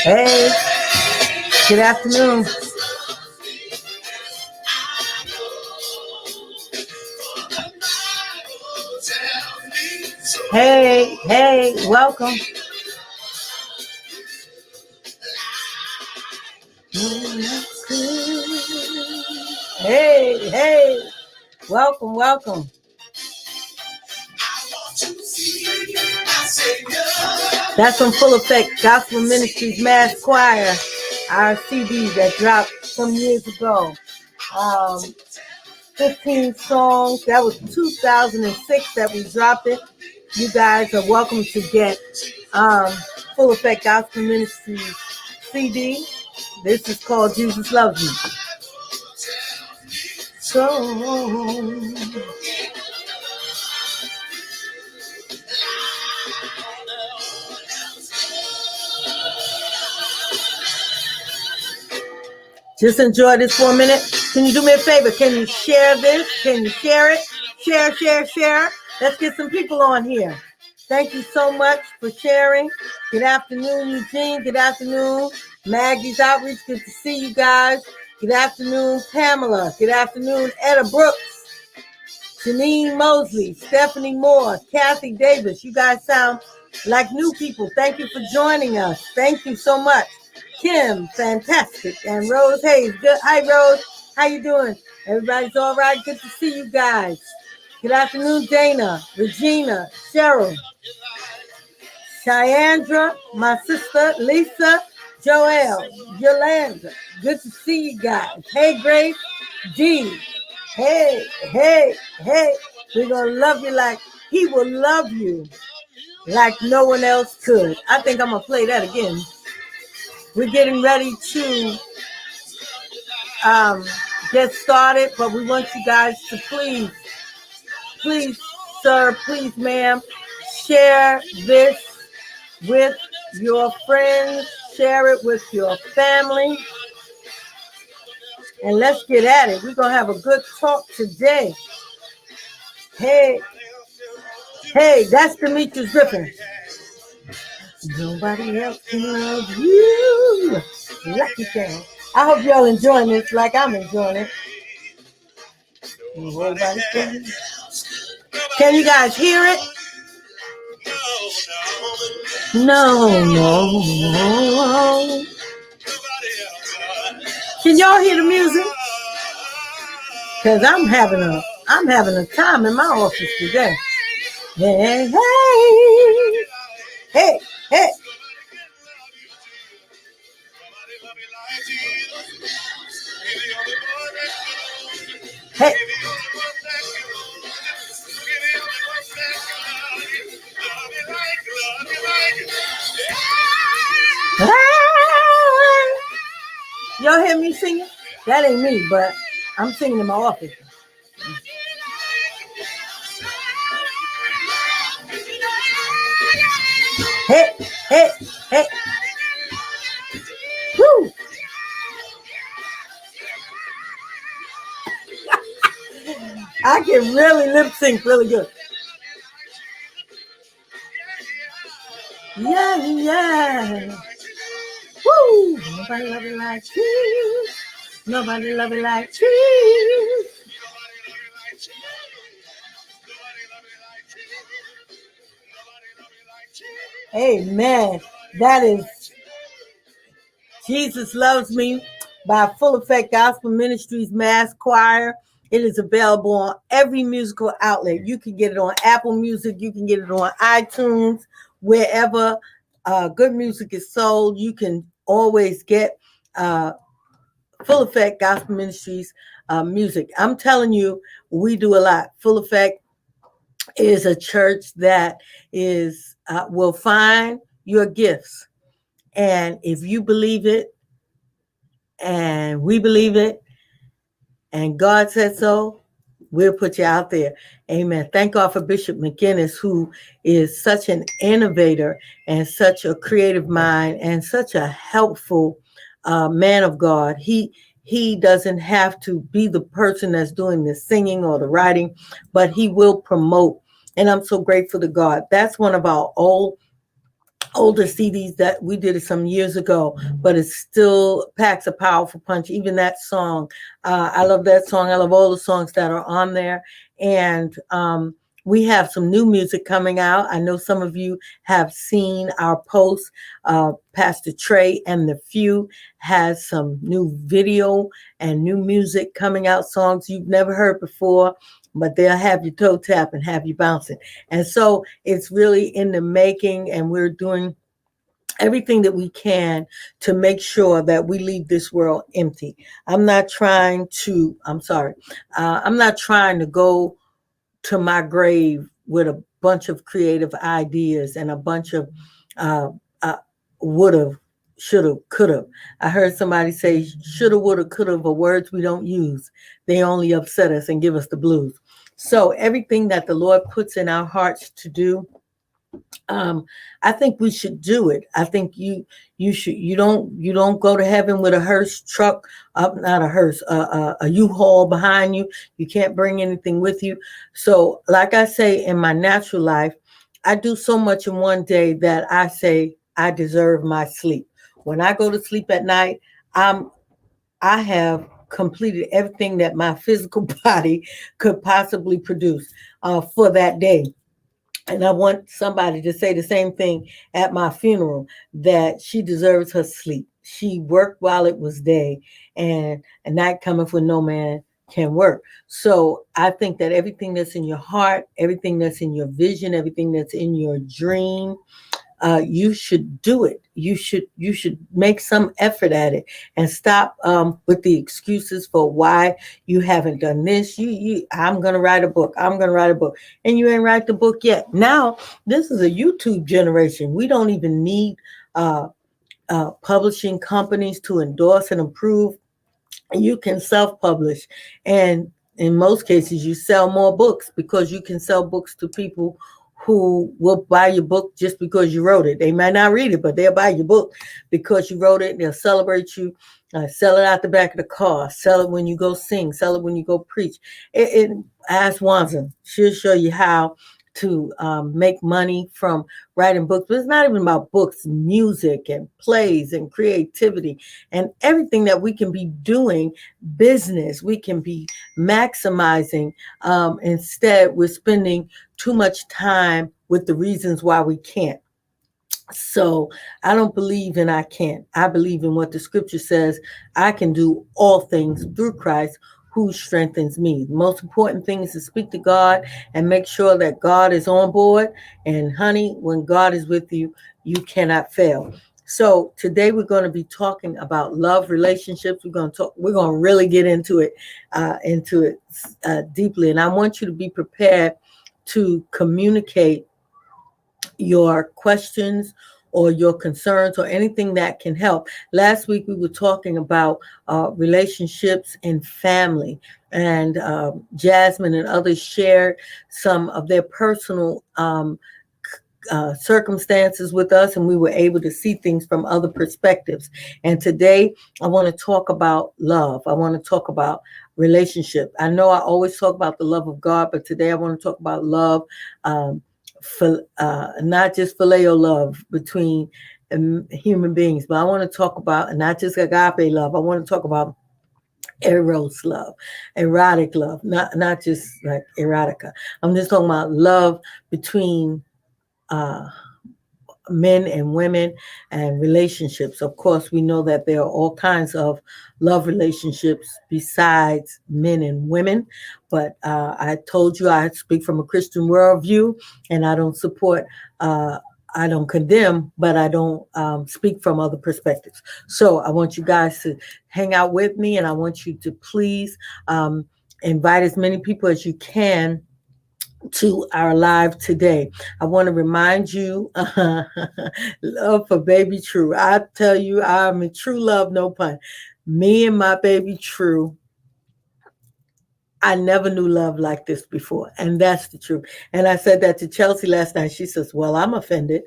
Hey, good afternoon. Hey, welcome. Hey, welcome. That's from Full Effect Gospel Ministries Mass Choir, our CD that dropped some years ago. 15 songs. That was 2006 that we dropped it. You guys are welcome to get Full Effect Gospel Ministries CD. This is called Jesus Loves You. So just enjoy this for a minute. Can you do me a favor? Can you share this? Can you share it? Share. Let's get some people on here. Thank you so much for sharing. Good afternoon, Eugene. Good afternoon, Maggie's Outreach. Good to see you guys. Good afternoon, Pamela. Good afternoon, Etta Brooks, Janine Mosley, Stephanie Moore, Kathy Davis. You guys sound like new people. Thank you for joining us. Thank you so much. Kim, fantastic. And Rose Hayes. Good. Hi, Rose. How you doing? Everybody's all right? Good to see you guys. Good afternoon, Dana, Regina, Cheryl, Cheandra, my sister, Lisa, Joelle, Yolanda. Good to see you guys. Hey, Grace, Dee. Hey. We're going to love you like he will love you like no one else could. I think I'm going to play that again. We're getting ready to get started, but we want you guys to please, sir, please, ma'am, share this with your friends, share it with your family, and let's get at it. We're going to have a good talk today. Hey, that's Demetrius Griffin. Nobody else can love you like you can. I hope y'all enjoying this like I'm enjoying it. Can you guys hear it? No. Can y'all hear the music? Because I'm having a time in my office today. Hey. Hey. Y'all hear me singing? That ain't me, but I'm singing in my office. Hey. Woo! I can really lip sync really good. Yeah. Woo! Nobody love it like you. Nobody love it like you. Amen. That is Jesus Loves Me by Full Effect Gospel Ministries Mass Choir. It is available on every musical outlet. You can get it on Apple Music. You can get it on iTunes. Wherever good music is sold, you can always get Full Effect Gospel Ministries music. I'm telling you, we do a lot. Full Effect is a church that is will find your gifts. And if you believe it, and we believe it, and God said so, we'll put you out there. Amen. Thank God for Bishop McGinnis, who is such an innovator and such a creative mind and such a helpful man of God. He doesn't have to be the person that's doing the singing or the writing, but he will promote. And I'm so grateful to God. That's one of our old older CDs that we did it some years ago, but it still packs a powerful punch. Even that song, I love that song. I love all the songs that are on there. And we have some new music coming out. I know some of you have seen our post. Pastor Trey and the Few has some new video and new music coming out, songs you've never heard before, but they'll have you toe tap and have you bouncing. And so it's really in the making, and we're doing everything that we can to make sure that we leave this world empty. I'm not trying to go to my grave with a bunch of creative ideas and a bunch of woulda, shoulda, coulda. I heard somebody say shoulda, woulda, coulda are words we don't use. They only upset us and give us the blues. So everything that the Lord puts in our hearts to do, I think we should do it. I think you don't go to heaven with a hearse truck, not a hearse, a U-Haul behind you. You can't bring anything with you. So like I say, in my natural life, I do so much in one day that I say I deserve my sleep. When I go to sleep at night, I have completed everything that my physical body could possibly produce for that day. And I want somebody to say the same thing at my funeral, that she deserves her sleep. She worked while it was day, and a night cometh when no man can work. So I think that everything that's in your heart, everything that's in your vision, everything that's in your dream, you should do it. You should make some effort at it, and stop with the excuses for why you haven't done this. I'm gonna write a book. I'm gonna write a book, and you ain't write the book yet. Now this is a YouTube generation. We don't even need publishing companies to endorse and approve. You can self-publish, and in most cases, you sell more books because you can sell books to people who will buy your book just because you wrote it. They might not read it, but they'll buy your book because you wrote it. They'll celebrate you, sell it out the back of the car, sell it when you go sing, sell it when you go preach. Ask Wanza. She'll show you how to make money from writing books. But it's not even about books, music and plays and creativity and everything that we can be doing, business, we can be maximizing. Instead, we're spending too much time with the reasons why we can't. So I don't believe in I can't. I believe in what the scripture says. I can do all things through Christ who strengthens me. The most important thing is to speak to God and make sure that God is on board. And honey, when God is with you, you cannot fail. So today we're going to be talking about love relationships. We're going to really get into it deeply. And I want you to be prepared to communicate your questions or your concerns or anything that can help. Last week we were talking about relationships and family, and Jasmine and others shared some of their personal circumstances with us, and we were able to see things from other perspectives. And today I want to talk about love. I want to talk about relationship. I know I always talk about the love of God, but today I want to talk about love, for not just phileo love between human beings, but I want to talk about not just agape love. I want to talk about eros love, erotic love, not just like erotica. I'm just talking about love between men and women and relationships. Of course, we know that there are all kinds of love relationships besides men and women, but I told you I speak from a Christian worldview, and I don't support, I don't condemn, but I don't speak from other perspectives. So I want you guys to hang out with me, and I want you to please invite as many people as you can to our live today. I want to remind you, love for baby True. I tell you, I'm in true love, no pun. Me and my baby True, I never knew love like this before. And that's the truth. And I said that to Chelsea last night. She says, well, I'm offended.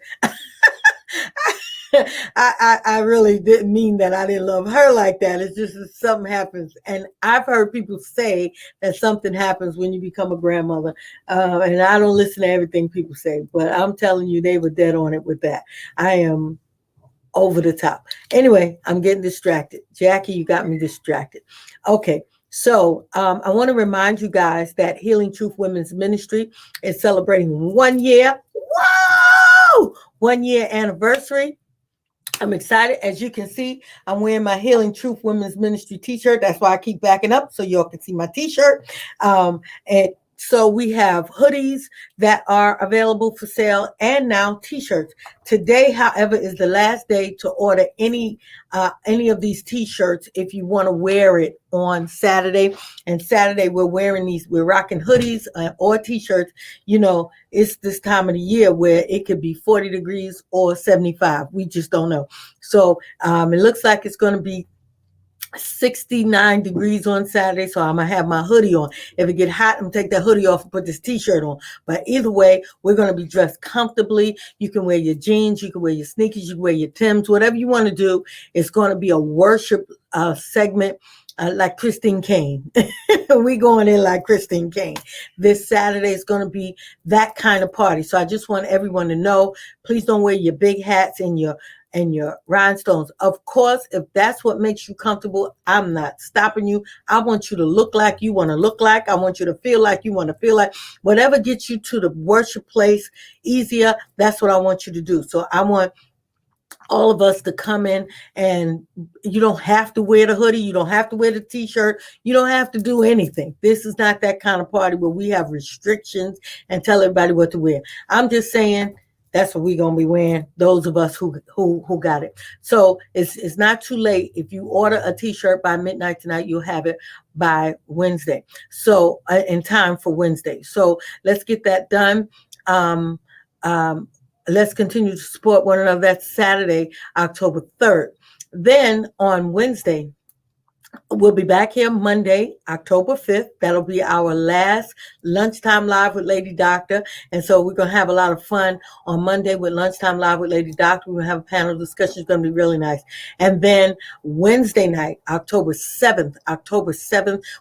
I really didn't mean that I didn't love her like that. It's just that something happens. And I've heard people say that something happens when you become a grandmother. And I don't listen to everything people say, but I'm telling you, they were dead on it with that. I am over the top. Anyway, I'm getting distracted. Jackie, you got me distracted. Okay. So I want to remind you guys that Healing Truth Women's Ministry is celebrating 1 year. Whoa! 1 year anniversary. I'm excited. As you can see, I'm wearing my Healing Truth Women's Ministry t-shirt. That's why I keep backing up so y'all can see my t-shirt. And so we have hoodies that are available for sale and now t-shirts. Today, however, is the last day to order any of these t-shirts if you want to wear it on Saturday. And Saturday, we're rocking hoodies or t-shirts. You know, it's this time of the year where it could be 40 degrees or 75. We just don't know. So it looks like it's going to be 69 degrees on Saturday, so I'm gonna have my hoodie on. If it get hot, I'm gonna take that hoodie off and put this t-shirt on. But either way, we're gonna be dressed comfortably. You can wear your jeans, you can wear your sneakers, you can wear your Timbs, whatever you want to do. It's gonna be a worship segment like Christine Kane. We going in like Christine Kane. This Saturday is gonna be that kind of party. So I just want everyone to know, please don't wear your big hats and your rhinestones. Of course, if that's what makes you comfortable, I'm not stopping you. I want you to look like you want to look like. I want you to feel like you want to feel like. Whatever gets you to the worship place easier, that's what I want you to do. So I want all of us to come in, and you don't have to wear the hoodie. You don't have to wear the t-shirt. You don't have to do anything. This is not that kind of party where we have restrictions and tell everybody what to wear. I'm just saying, that's what we're going to be wearing, those of us who got it. So it's not too late. If you order a t-shirt by midnight tonight, you'll have it by Wednesday. So in time for Wednesday. So let's get that done. Let's continue to support one another. That's Saturday, October 3rd. Then on Wednesday, we'll be back here Monday, October 5th. That'll be our last Lunchtime Live with Lady Doctor. And so we're going to have a lot of fun on Monday with Lunchtime Live with Lady Doctor. We're going to have a panel discussion. It's going to be really nice. And then Wednesday night, October 7th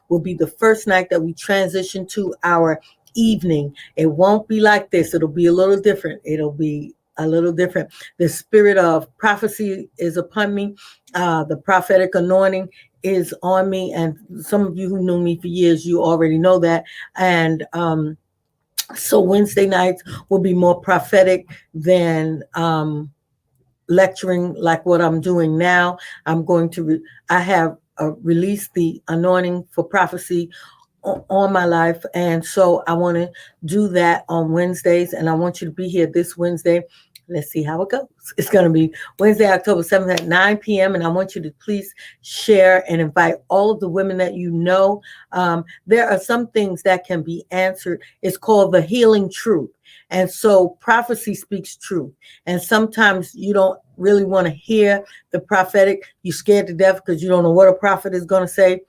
will be the first night that we transition to our evening. It won't be like this. It'll be a little different. The spirit of prophecy is upon me. The prophetic anointing is on me, and some of you who knew me for years, you already know that. And so Wednesday nights will be more prophetic than lecturing like what I'm doing now. I'm going to I have released the anointing for prophecy on my life, and so I want to do that on Wednesdays, and I want you to be here this Wednesday. Let's see how it goes. It's going to be Wednesday, October 7th at 9 p.m. And I want you to please share and invite all of the women that you know. There are some things that can be answered. It's called the healing truth. And so prophecy speaks truth. And sometimes you don't really want to hear the prophetic. You're scared to death because you don't know what a prophet is going to say.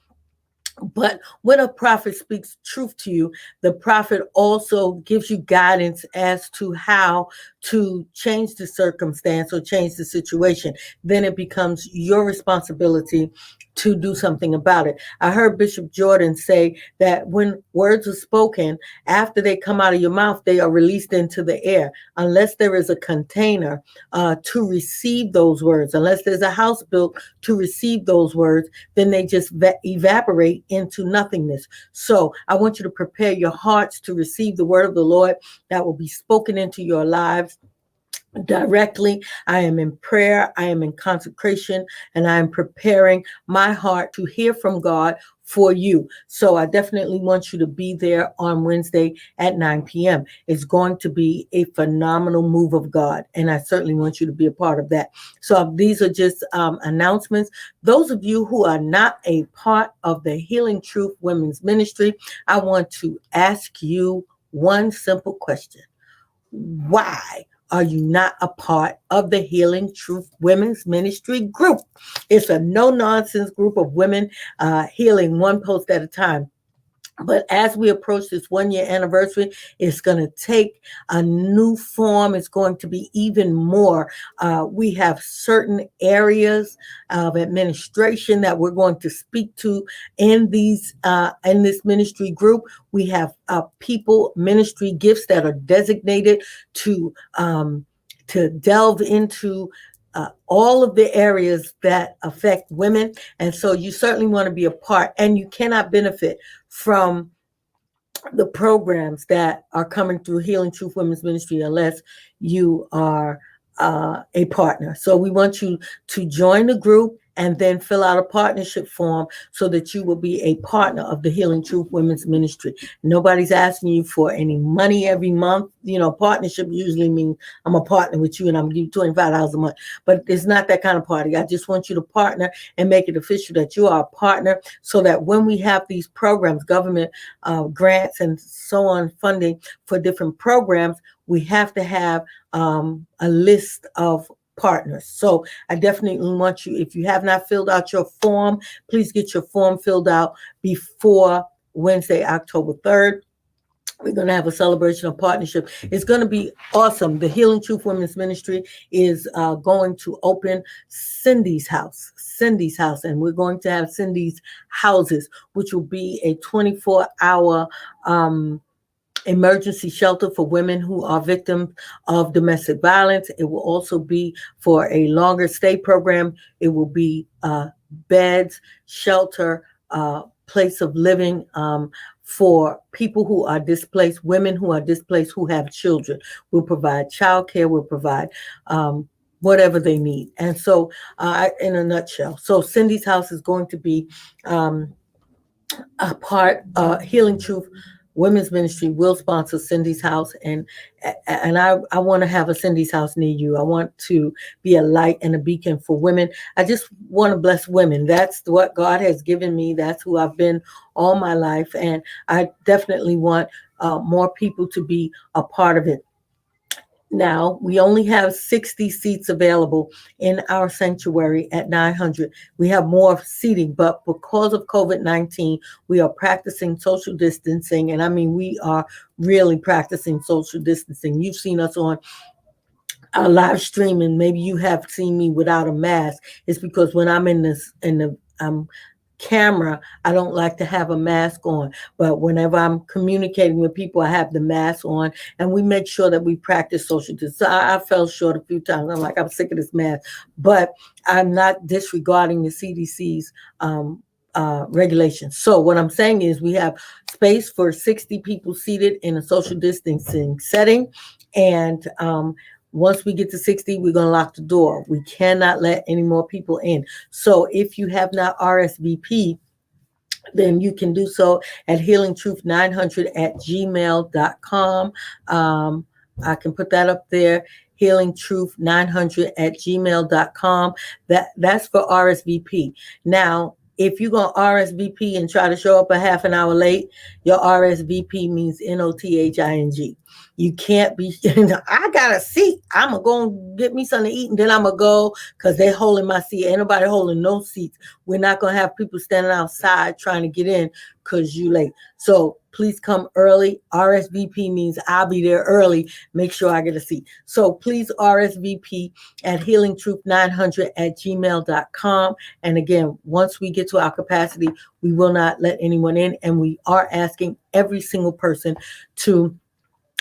But when a prophet speaks truth to you, the prophet also gives you guidance as to how to change the circumstance or change the situation. Then it becomes your responsibility to do something about it. I heard Bishop Jordan say that when words are spoken, after they come out of your mouth, they are released into the air. Unless there is a container to receive those words, unless there's a house built to receive those words, then they just evaporate into nothingness. So I want you to prepare your hearts to receive the word of the Lord that will be spoken into your lives directly. I am in prayer, I am in consecration, and I am preparing my heart to hear from God for you. So I definitely want you to be there on Wednesday at 9 p.m. It's going to be a phenomenal move of God, and I certainly want you to be a part of that. So these are just announcements. Those of you who are not a part of the Healing Truth Women's Ministry, I want to ask you one simple question. Why are you not a part of the Healing Truth Women's Ministry group? It's a no-nonsense group of women healing one post at a time. But as we approach this 1 year anniversary, it's going to take a new form. It's going to be even more. We have certain areas of administration that we're going to speak to in this ministry group. We have people ministry gifts that are designated to delve into all of the areas that affect women. And so you certainly want to be a part, and you cannot benefit from the programs that are coming through Healing Truth Women's Ministry unless you are a partner. So we want you to join the group and then fill out a partnership form so that you will be a partner of the Healing Truth Women's Ministry. Nobody's asking you for any money every month. Partnership usually means I'm a partner with you and I'm going to give you $25 a month. But it's not that kind of party. I just want you to partner and make it official that you are a partner, so that when we have these programs, government grants and so on, funding for different programs, we have to have a list of partners. So I definitely want you, if you have not filled out your form, please get your form filled out before Wednesday, October 3rd. We're going to have a celebration of partnership. It's going to be awesome. The Healing Truth Women's Ministry is going to open Cindy's house, and we're going to have Cindy's houses, which will be a 24-hour emergency shelter for women who are victims of domestic violence. It will also be for a longer stay program. It will be beds, shelter, place of living for people who are displaced, women who are displaced, who have children. We'll provide childcare. We'll provide whatever they need. And so in a nutshell, so Cindy's house is going to be a part, Healing Truth Women's Ministry will sponsor Cindy's house, and I want to have a Cindy's house near you. I want to be a light and a beacon for women. I just want to bless women. That's what God has given me. That's who I've been all my life, and I definitely want more people to be a part of it. Now, we only have 60 seats available in our sanctuary at 900. We have more seating, but because of COVID-19, we are practicing social distancing. And I mean, we are really practicing social distancing. You've seen us on a live stream, and maybe you have seen me without a mask. It's because when I'm in the camera, I don't like to have a mask on, but whenever I'm communicating with people, I have the mask on, and we make sure that we practice social distance. So I fell short a few times. I'm like, I'm sick of this mask, but I'm not disregarding the CDC's regulations. So what I'm saying is we have space for 60 people seated in a social distancing setting, and once we get to 60, we're going to lock the door. We cannot let any more people in. So if you have not RSVP, then you can do so at healingtruth900@gmail.com. I can put that up there, healingtruth900@gmail.com. That's for RSVP. Now, if you're going to RSVP and try to show up a half an hour late, your RSVP means NOTHING. You can't be, I got a seat. I'm going to go and get me something to eat, and then I'm going to go because they're holding my seat. Ain't nobody holding no seats. We're not going to have people standing outside trying to get in because you late. So please come early. RSVP means I'll be there early. Make sure I get a seat. So please RSVP at healingtruth900@gmail.com. And again, once we get to our capacity, we will not let anyone in. And we are asking every single person to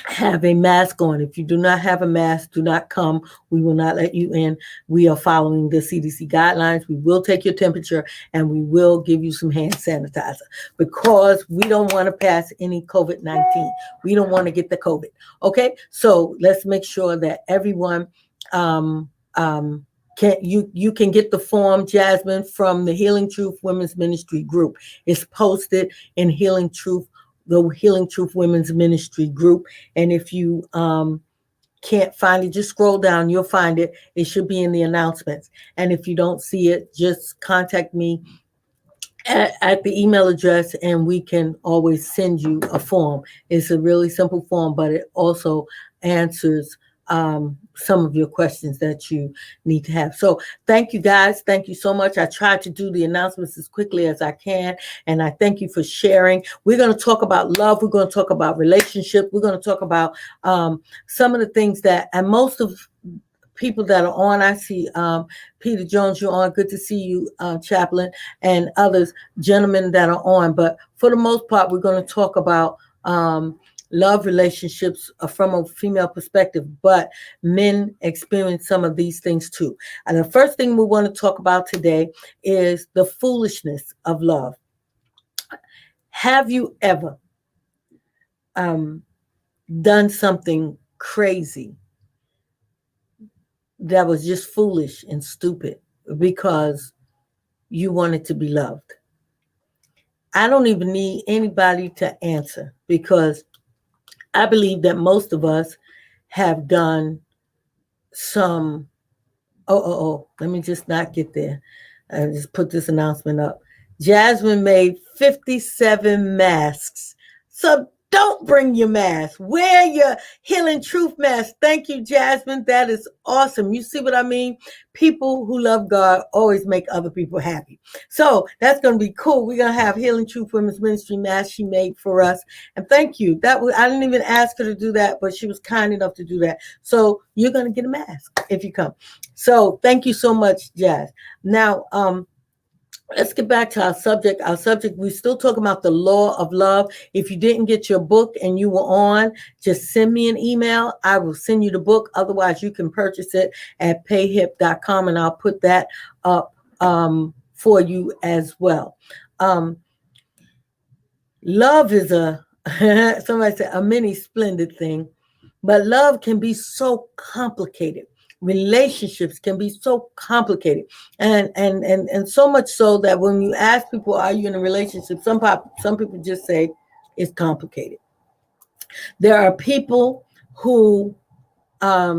have a mask on. If you do not have a mask, do not come. We will not let you in. We are following the CDC guidelines. We will take your temperature, and we will give you some hand sanitizer because we don't want to pass any COVID-19. We don't want to get the COVID. Okay, so let's make sure that everyone you can get the form, Jasmine, from the Healing Truth Women's Ministry group. It's posted in the Healing Truth Women's Ministry group. And if you can't find it, just scroll down, you'll find it. It should be in the announcements. And if you don't see it, just contact me at the email address, and we can always send you a form. It's a really simple form, but it also answers some of your questions that you need to have. So thank you guys. Thank you so much. I tried to do the announcements as quickly as I can. And I thank you for sharing. We're going to talk about love. We're going to talk about relationship. We're going to talk about some of the things that, and most of people that are on, I see Peter Jones, you're on. Good to see you, Chaplain, and others, gentlemen that are on. But for the most part, we're going to talk about love relationships from a female perspective, but men experience some of these things too. And the first thing we want to talk about today is the foolishness of love. Have you ever done something crazy that was just foolish and stupid because you wanted to be loved? I don't even need anybody to answer, because I believe that most of us have done some, let me just not get there. I just put this announcement up. Jasmine made 57 masks. So don't bring your mask. Wear your Healing Truth mask. Thank you, Jasmine. That is awesome. You see what I mean? People who love God always make other people happy. So that's going to be cool. We're going to have Healing Truth Women's Ministry mask she made for us. And thank you. I didn't even ask her to do that, but she was kind enough to do that. So you're going to get a mask if you come. So thank you so much, Jazz. Now, let's get back to our subject. We're still talking about the law of love. If you didn't get your book and you were on, just send me an email. I will send you the book. Otherwise, you can purchase it at payhip.com, and I'll put that up for you as well. Love is somebody said, a mini splendid thing, but love can be so complicated. Relationships can be so complicated, and so much so that when you ask people, are you in a relationship, some people just say it's complicated. There are people who got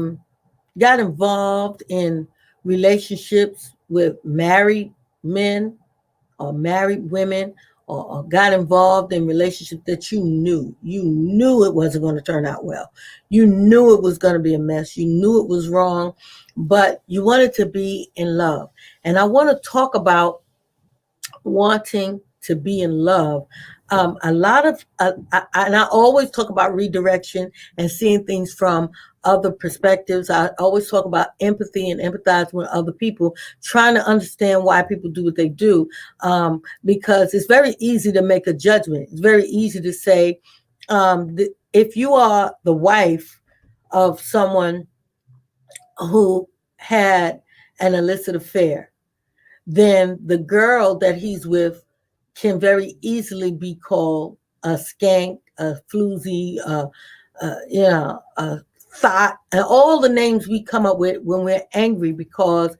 involved in relationships with married men or married women, or got involved in relationships that you knew it wasn't going to turn out well. You knew it was going to be a mess. You knew it was wrong, but you wanted to be in love. And I want to talk about wanting to be in love. A lot of, and I always talk about redirection and seeing things from other perspectives. I always talk about empathy and empathizing with other people, trying to understand why people do what they do, because it's very easy to make a judgment. It's very easy to say, if you are the wife of someone who had an illicit affair, then the girl that he's with can very easily be called a skank, a floozy, a thought, and all the names we come up with when we're angry because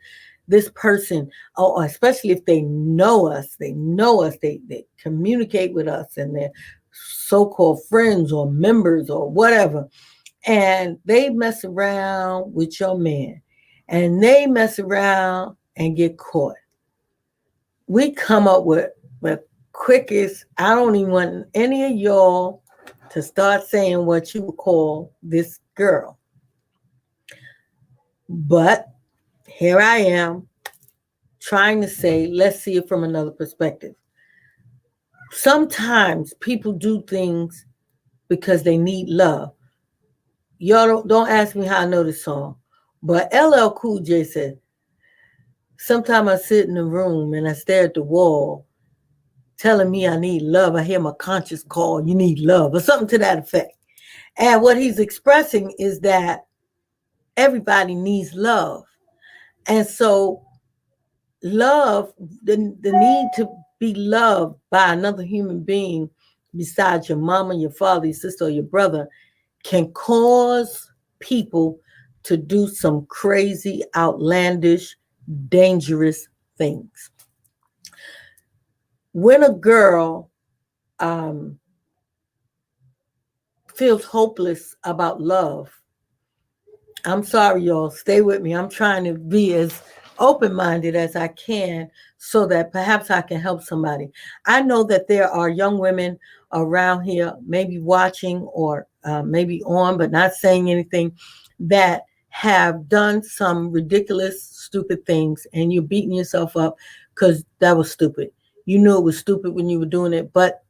this person, or especially if they know us, they communicate with us, and they're so-called friends or members or whatever, and they mess around with your man, and they mess around and get caught. We come up with quickest, I don't even want any of y'all to start saying what you would call this girl. But here I am trying to say, let's see it from another perspective. Sometimes people do things because they need love. Y'all don't ask me how I know this song, but LL Cool J said, sometimes I sit in the room and I stare at the wall telling me I need love. I hear my conscience call, you need love, or something to that effect. And what he's expressing is that everybody needs love. And so love, the need to be loved by another human being besides your mama, your father, your sister, or your brother can cause people to do some crazy, outlandish, dangerous things. When a girl feels hopeless about love, I'm sorry, y'all, stay with me. I'm trying to be as open-minded as I can so that perhaps I can help somebody. I know that there are young women around here maybe watching or maybe on but not saying anything, that have done some ridiculous, stupid things, and you're beating yourself up because that was stupid. You knew it was stupid when you were doing it, but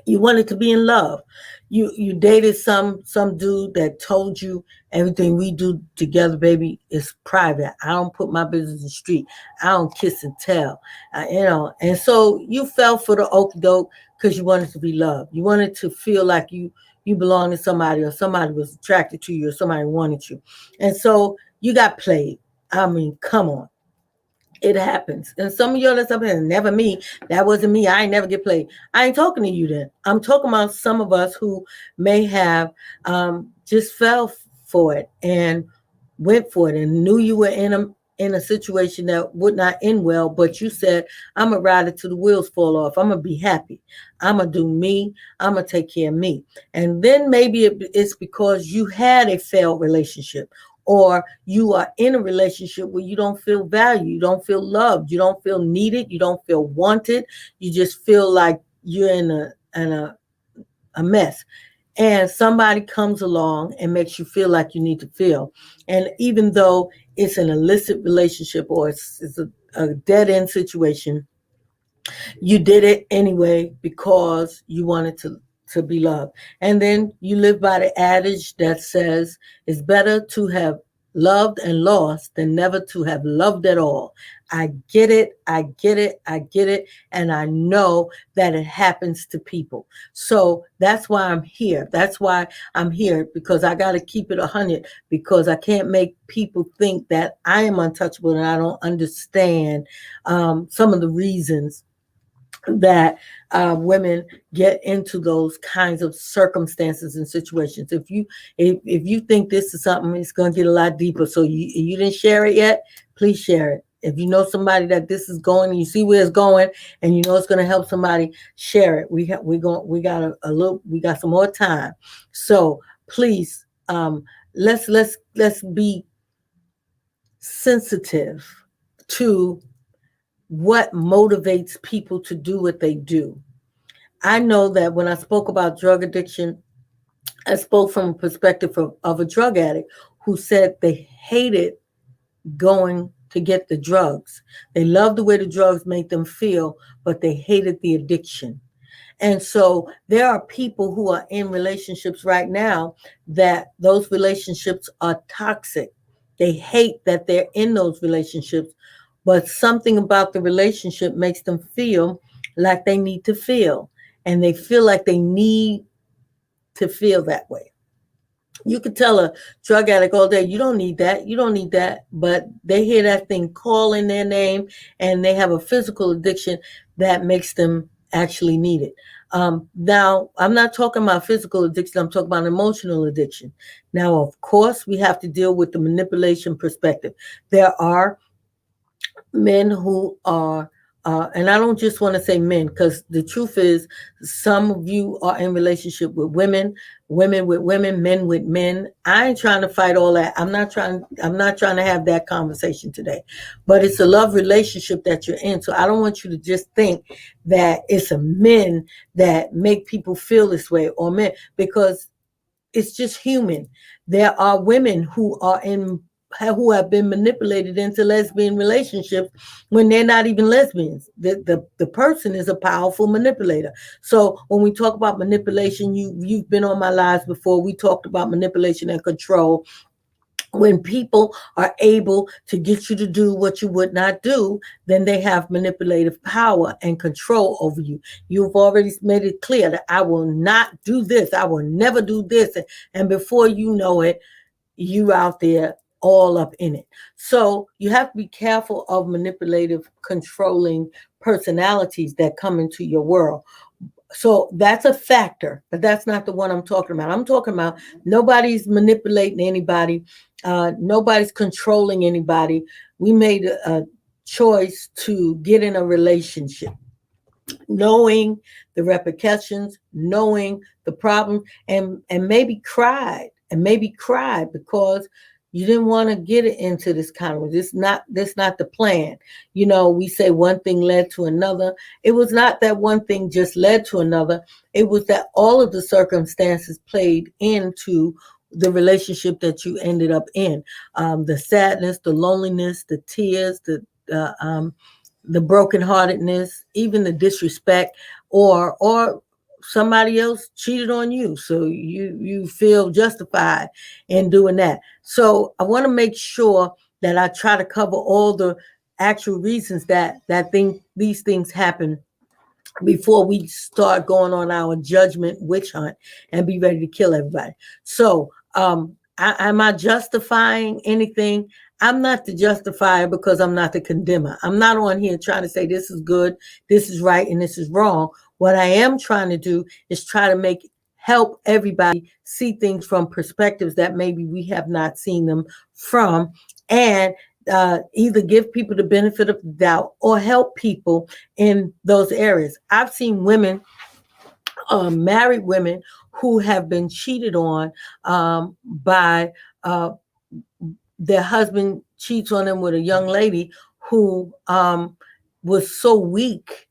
you wanted to be in love. You dated some dude that told you everything we do together, baby, is private. I don't put my business in the street. I don't kiss and tell. And so you fell for the okie doke because you wanted to be loved. You wanted to feel like you belong to somebody, or somebody was attracted to you, or somebody wanted you. And so you got played. I mean, come on. It happens. And some of y'all that's up there, never me. That wasn't me. I ain't never get played. I ain't talking to you then. I'm talking about some of us who may have just fell for it and went for it and knew you were in a situation that would not end well, but you said, I'm gonna ride it till the wheels fall off. I'm gonna be happy. I'm gonna do me. I'm gonna take care of me. And then maybe it's because you had a failed relationship, or you are in a relationship where you don't feel valued, you don't feel loved, you don't feel needed, you don't feel wanted, you just feel like you're in a mess. And somebody comes along and makes you feel like you need to feel. And even though it's an illicit relationship, or it's a dead end situation, you did it anyway because you wanted to be loved. And then you live by the adage that says it's better to have loved and lost than never to have loved at all. I get it. I get it. I get it. And I know that it happens to people. So that's why I'm here. That's why I'm here, because I got to keep it 100, because I can't make people think that I am untouchable and I don't understand some of the reasons that women get into those kinds of circumstances and situations. If you think this is something, it's going to get a lot deeper. So you didn't share it yet, please share it. If you know somebody that this is going, and you see where it's going, and you know it's going to help somebody, share it. We got some more time. So please, let's be sensitive to what motivates people to do what they do. I know that when I spoke about drug addiction, I spoke from a perspective of a drug addict who said they hated going to get the drugs. They loved the way the drugs made them feel, but they hated the addiction. And so there are people who are in relationships right now that those relationships are toxic. They hate that they're in those relationships, but something about the relationship makes them feel like they need to feel, and they feel like they need to feel that way. You could tell a drug addict all day, you don't need that, you don't need that, but they hear that thing calling their name, and they have a physical addiction that makes them actually need it. Now, I'm not talking about physical addiction, I'm talking about emotional addiction. Now, of course, we have to deal with the manipulation perspective. There are men who are, and I don't just want to say men, because the truth is, some of you are in relationship with women, women with women, men with men. I ain't trying to fight all that. I'm not trying to have that conversation today. But it's a love relationship that you're in. So I don't want you to just think that it's a men that make people feel this way, or men, because it's just human. There are women who have been manipulated into lesbian relationships when they're not even lesbians. The person is a powerful manipulator. So when we talk about manipulation, you've been on my lives before. We talked about manipulation and control. When people are able to get you to do what you would not do, then they have manipulative power and control over you. You've already made it clear that I will not do this. I will never do this. And before you know it, you out there all up in it. So you have to be careful of manipulative, controlling personalities that come into your world. So that's a factor, but that's not the one I'm talking about. I'm talking about nobody's manipulating anybody. Nobody's controlling anybody. We made a choice to get in a relationship, knowing the repercussions, knowing the problem, and maybe cried because You didn't want to get it into this kind of, that's not the plan. We say one thing led to another. It was not that one thing just led to another. It was that all of the circumstances played into the relationship that you ended up in. The sadness, the loneliness, the tears, the brokenheartedness, even the disrespect, or somebody else cheated on you, so you feel justified in doing that. So I want to make sure that I try to cover all the actual reasons that these things happen before we start going on our judgment witch hunt and be ready to kill everybody. So am I justifying anything? I'm not the justifier because I'm not the condemner. I'm not on here trying to say this is good, this is right, and this is wrong. What I am trying to do is try to help everybody see things from perspectives that maybe we have not seen them from, and either give people the benefit of the doubt or help people in those areas. I've seen women, married women, who have been cheated on by their husband cheats on them with a young lady who was so weak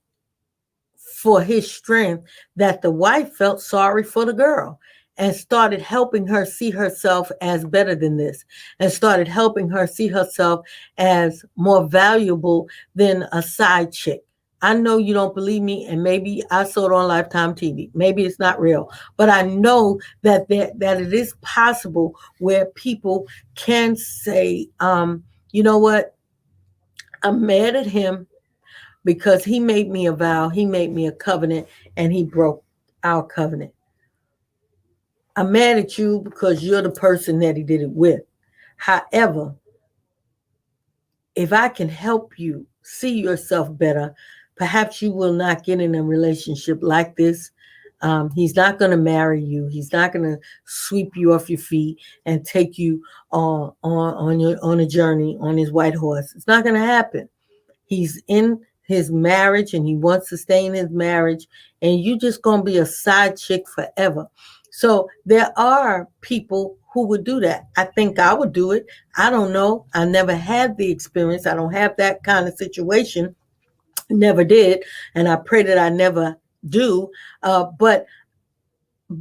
for his strength that the wife felt sorry for the girl and started helping her see herself as better than this, and started helping her see herself as more valuable than a side chick. I know you don't believe me, and maybe I saw it on Lifetime TV. Maybe it's not real, but I know that it is possible where people can say, you know what, I'm mad at him because he made me a vow, he made me a covenant, and he broke our covenant. I'm mad at you because you're the person that he did it with. However, if I can help you see yourself better, perhaps you will not get in a relationship like this. He's not going to marry you. He's not going to sweep you off your feet and take you on a journey on his white horse. It's not going to happen. He's in his marriage and he wants to stay in his marriage, and you just going to be a side chick forever. So there are people who would do that. I think I would do it. I don't know. I never had the experience. I don't have that kind of situation. Never did. And I pray that I never do. But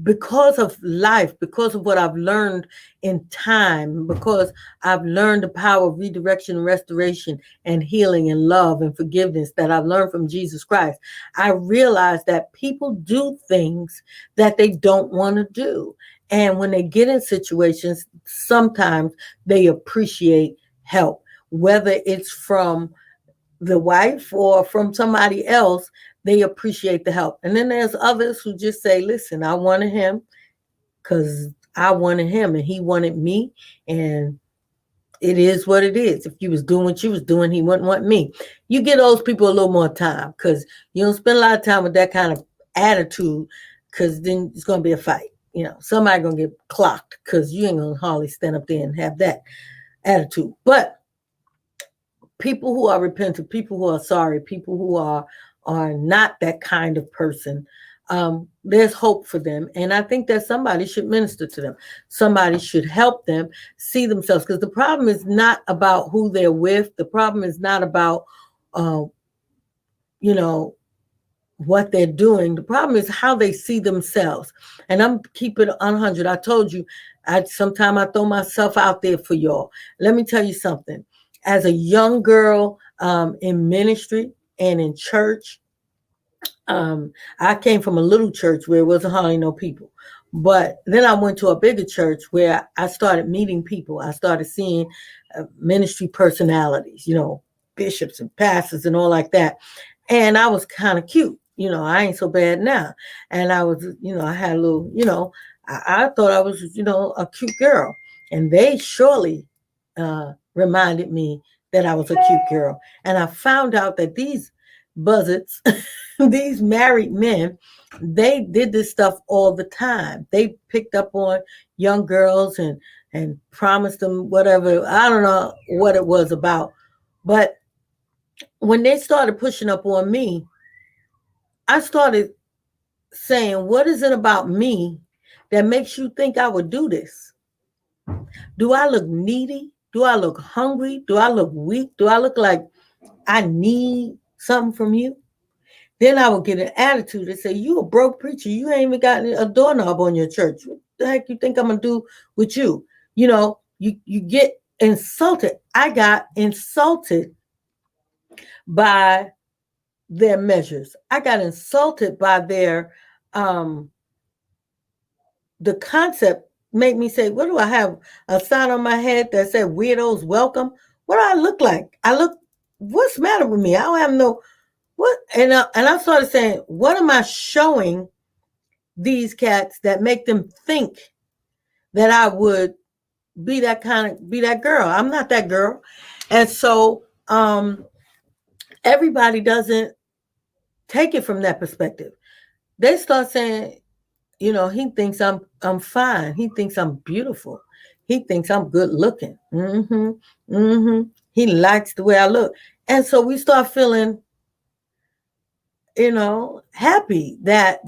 because of life, because of what I've learned in time, because I've learned the power of redirection, restoration, and healing, and love and forgiveness that I've learned from Jesus Christ, I realize that people do things that they don't want to do. And when they get in situations, sometimes they appreciate help, whether it's from the wife or from somebody else. They appreciate the help. And then there's others who just say, listen, I wanted him because I wanted him and he wanted me, and it is what it is. If you was doing what you was doing, he wouldn't want me. You get those people a little more time, because you don't spend a lot of time with that kind of attitude, because then it's going to be a fight. Somebody going to get clocked because you ain't going to hardly stand up there and have that attitude. But people who are repentant, people who are sorry, people who are not that kind of person, there's hope for them. And I think that somebody should minister to them. Somebody should help them see themselves, because the problem is not about who they're with. The problem is not about, what they're doing. The problem is how they see themselves. And I'm keeping it 100. I told you, sometimes I throw myself out there for y'all. Let me tell you something. As a young girl in ministry and in church, I came from a little church where it wasn't hardly no people. But then I went to a bigger church where I started meeting people. I started seeing ministry personalities, bishops and pastors and all like that. And I was kind of cute. I ain't so bad now. And I was, I had a little, I thought I was, a cute girl. And they surely reminded me that I was a cute girl. And I found out that these buzzards, these married men, they did this stuff all the time. They picked up on young girls and promised them whatever. I don't know what it was about. But when they started pushing up on me, I started saying, what is it about me that makes you think I would do this? Do I look needy? Do I look hungry? Do I look weak? Do I look like I need something from you? Then I would get an attitude and say, you a broke preacher. You ain't even got a doorknob on your church. What the heck you think I'm going to do with you? You know, you get insulted. I got insulted by their measures. I got insulted by their, the concept made me say, what do I have? A sign on my head that said weirdos welcome? What do I look like? What's the matter with me? I don't have no, what? And I started saying, what am I showing these cats that make them think that I would be that girl? I'm not that girl. And so everybody doesn't take it from that perspective. They start saying, you know, he thinks I'm fine. He thinks I'm beautiful. He thinks I'm good looking. He likes the way I look. And so we start feeling, you know, happy that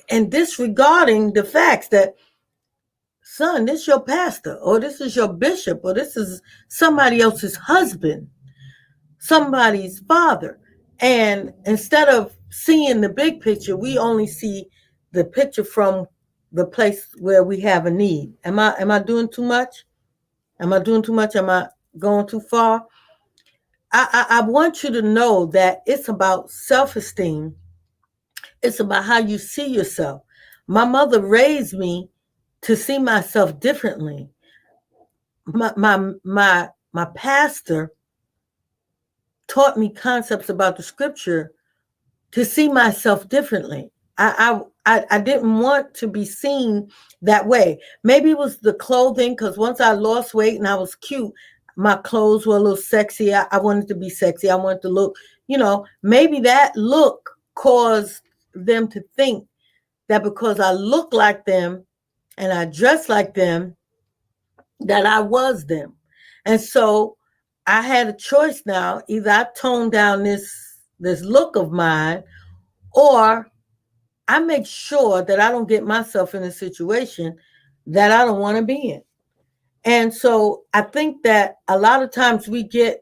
and disregarding the facts that, son, this is your pastor, or this is your bishop, or this is somebody else's husband, somebody's father. And instead of seeing the big picture, we only see the picture from the place where we have a need. Am I doing too much? Am I doing too much? Am I going too far? I want you to know that it's about self-esteem. It's about how you see yourself. My mother raised me to see myself differently. My pastor taught me concepts about the scripture to see myself differently. I didn't want to be seen that way. Maybe it was the clothing, because once I lost weight and I was cute, my clothes were a little sexy. I wanted to be sexy. I wanted to look, you know, maybe that look caused them to think that because I look like them and I dress like them, that I was them. And so I had a choice now. Either I tone down this look of mine, or I make sure that I don't get myself in a situation that I don't want to be in. And so I think that a lot of times we get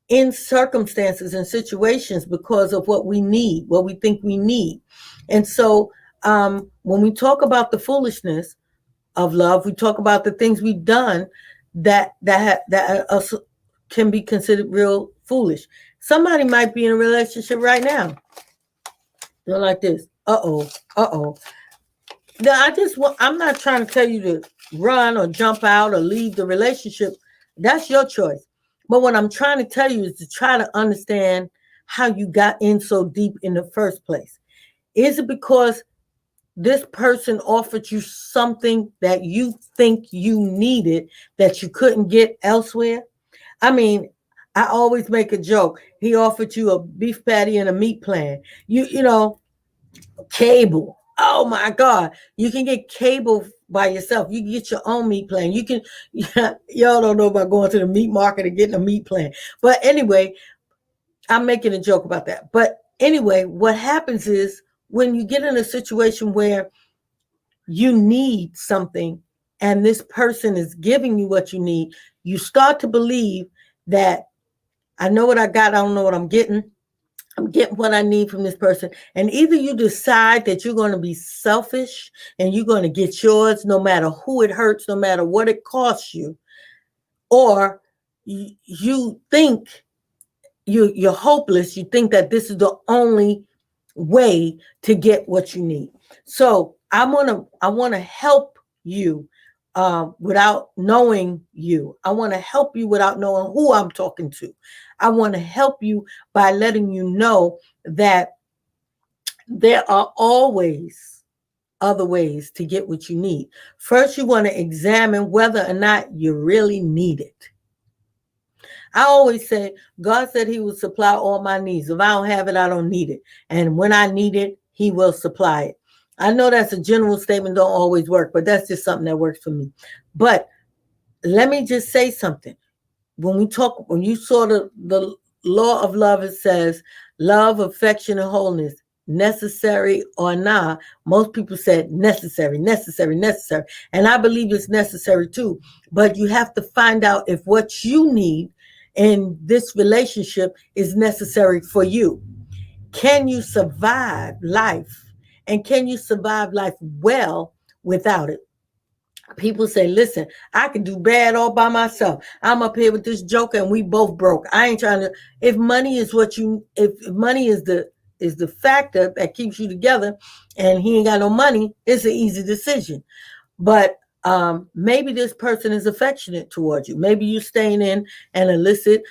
in circumstances and situations because of what we need, what we think we need. And so when we talk about the foolishness of love, we talk about the things we've done that can be considered real foolish. Somebody might be in a relationship right now. They're like this. Uh-oh. Now, I'm not trying to tell you to run or jump out or leave the relationship. That's your choice. But what I'm trying to tell you is to try to understand how you got in so deep in the first place. Is it because this person offered you something that you think you needed that you couldn't get elsewhere? I mean, I always make a joke. He offered you a beef patty and a meat plan. You know, cable. Oh my God. You can get cable by yourself. You can get your own meat plan. You can, y'all don't know about going to the meat market and getting a meat plan. But anyway, I'm making a joke about that. But anyway, what happens is when you get in a situation where you need something and this person is giving you what you need, you start to believe that I know what I got. I don't know what I'm getting. I'm getting what I need from this person. And either you decide that you're going to be selfish and you're going to get yours no matter who it hurts, no matter what it costs you, or you think you're hopeless. You think that this is the only way to get what you need. So I want to help you without knowing you. I want to help you without knowing who I'm talking to. I want to help you by letting you know that there are always other ways to get what you need. First, you want to examine whether or not you really need it. I always say, God said he will supply all my needs. If I don't have it, I don't need it. And when I need it, he will supply it. I know that's a general statement, don't always work, but that's just something that works for me. But let me just say something. When you saw the law of love, it says love, affection, and wholeness. necessary or not. Most people said necessary, necessary, necessary. And I believe it's necessary too. But you have to find out if what you need in this relationship is necessary for you. Can you survive life? And can you survive life well without it? People say, listen, I can do bad all by myself. I'm up here with this joker and we both broke. I ain't trying to, if money is what you, if money is the factor that keeps you together and he ain't got no money, it's an easy decision. But maybe this person is affectionate towards you. Maybe you're staying in an illicit,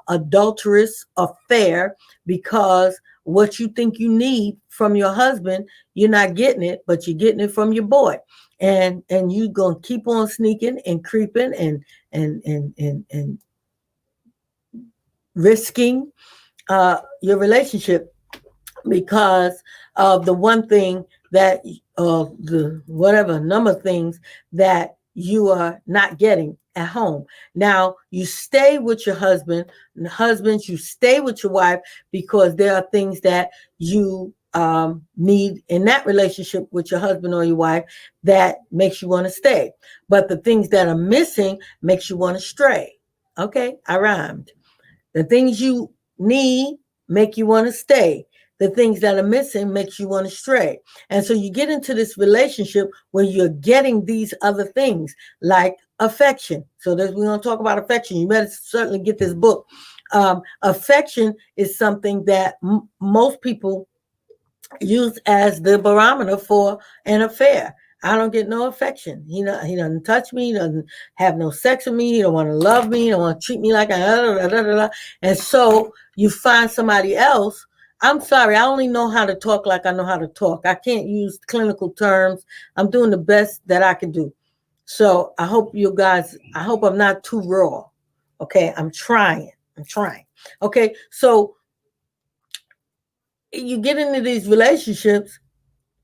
adulterous affair because what you think you need from your husband, you're not getting it, but you're getting it from your boy. And you gonna keep on sneaking and creeping and risking your relationship because of the one thing that the whatever number of things that you are not getting at home. Now you stay with your husband, and husbands, you stay with your wife because there are things that you need in that relationship with your husband or your wife that makes you want to stay. But the things that are missing makes you want to stray. Okay, I rhymed. The things you need make you want to stay. The things that are missing makes you want to stray. And so you get into this relationship where you're getting these other things like affection. So we're going to talk about affection. You better certainly get this book. Affection is something that most people use as the barometer for an affair. I don't get no affection. He doesn't touch me. He doesn't have no sex with me. He don't want to love me. He don't want to treat me like a And so you find somebody else. I'm sorry, I only know how to talk like I know how to talk. I can't use clinical terms. I'm doing the best that I can do. So I hope I'm not too raw. Okay, I'm trying. Okay, so you get into these relationships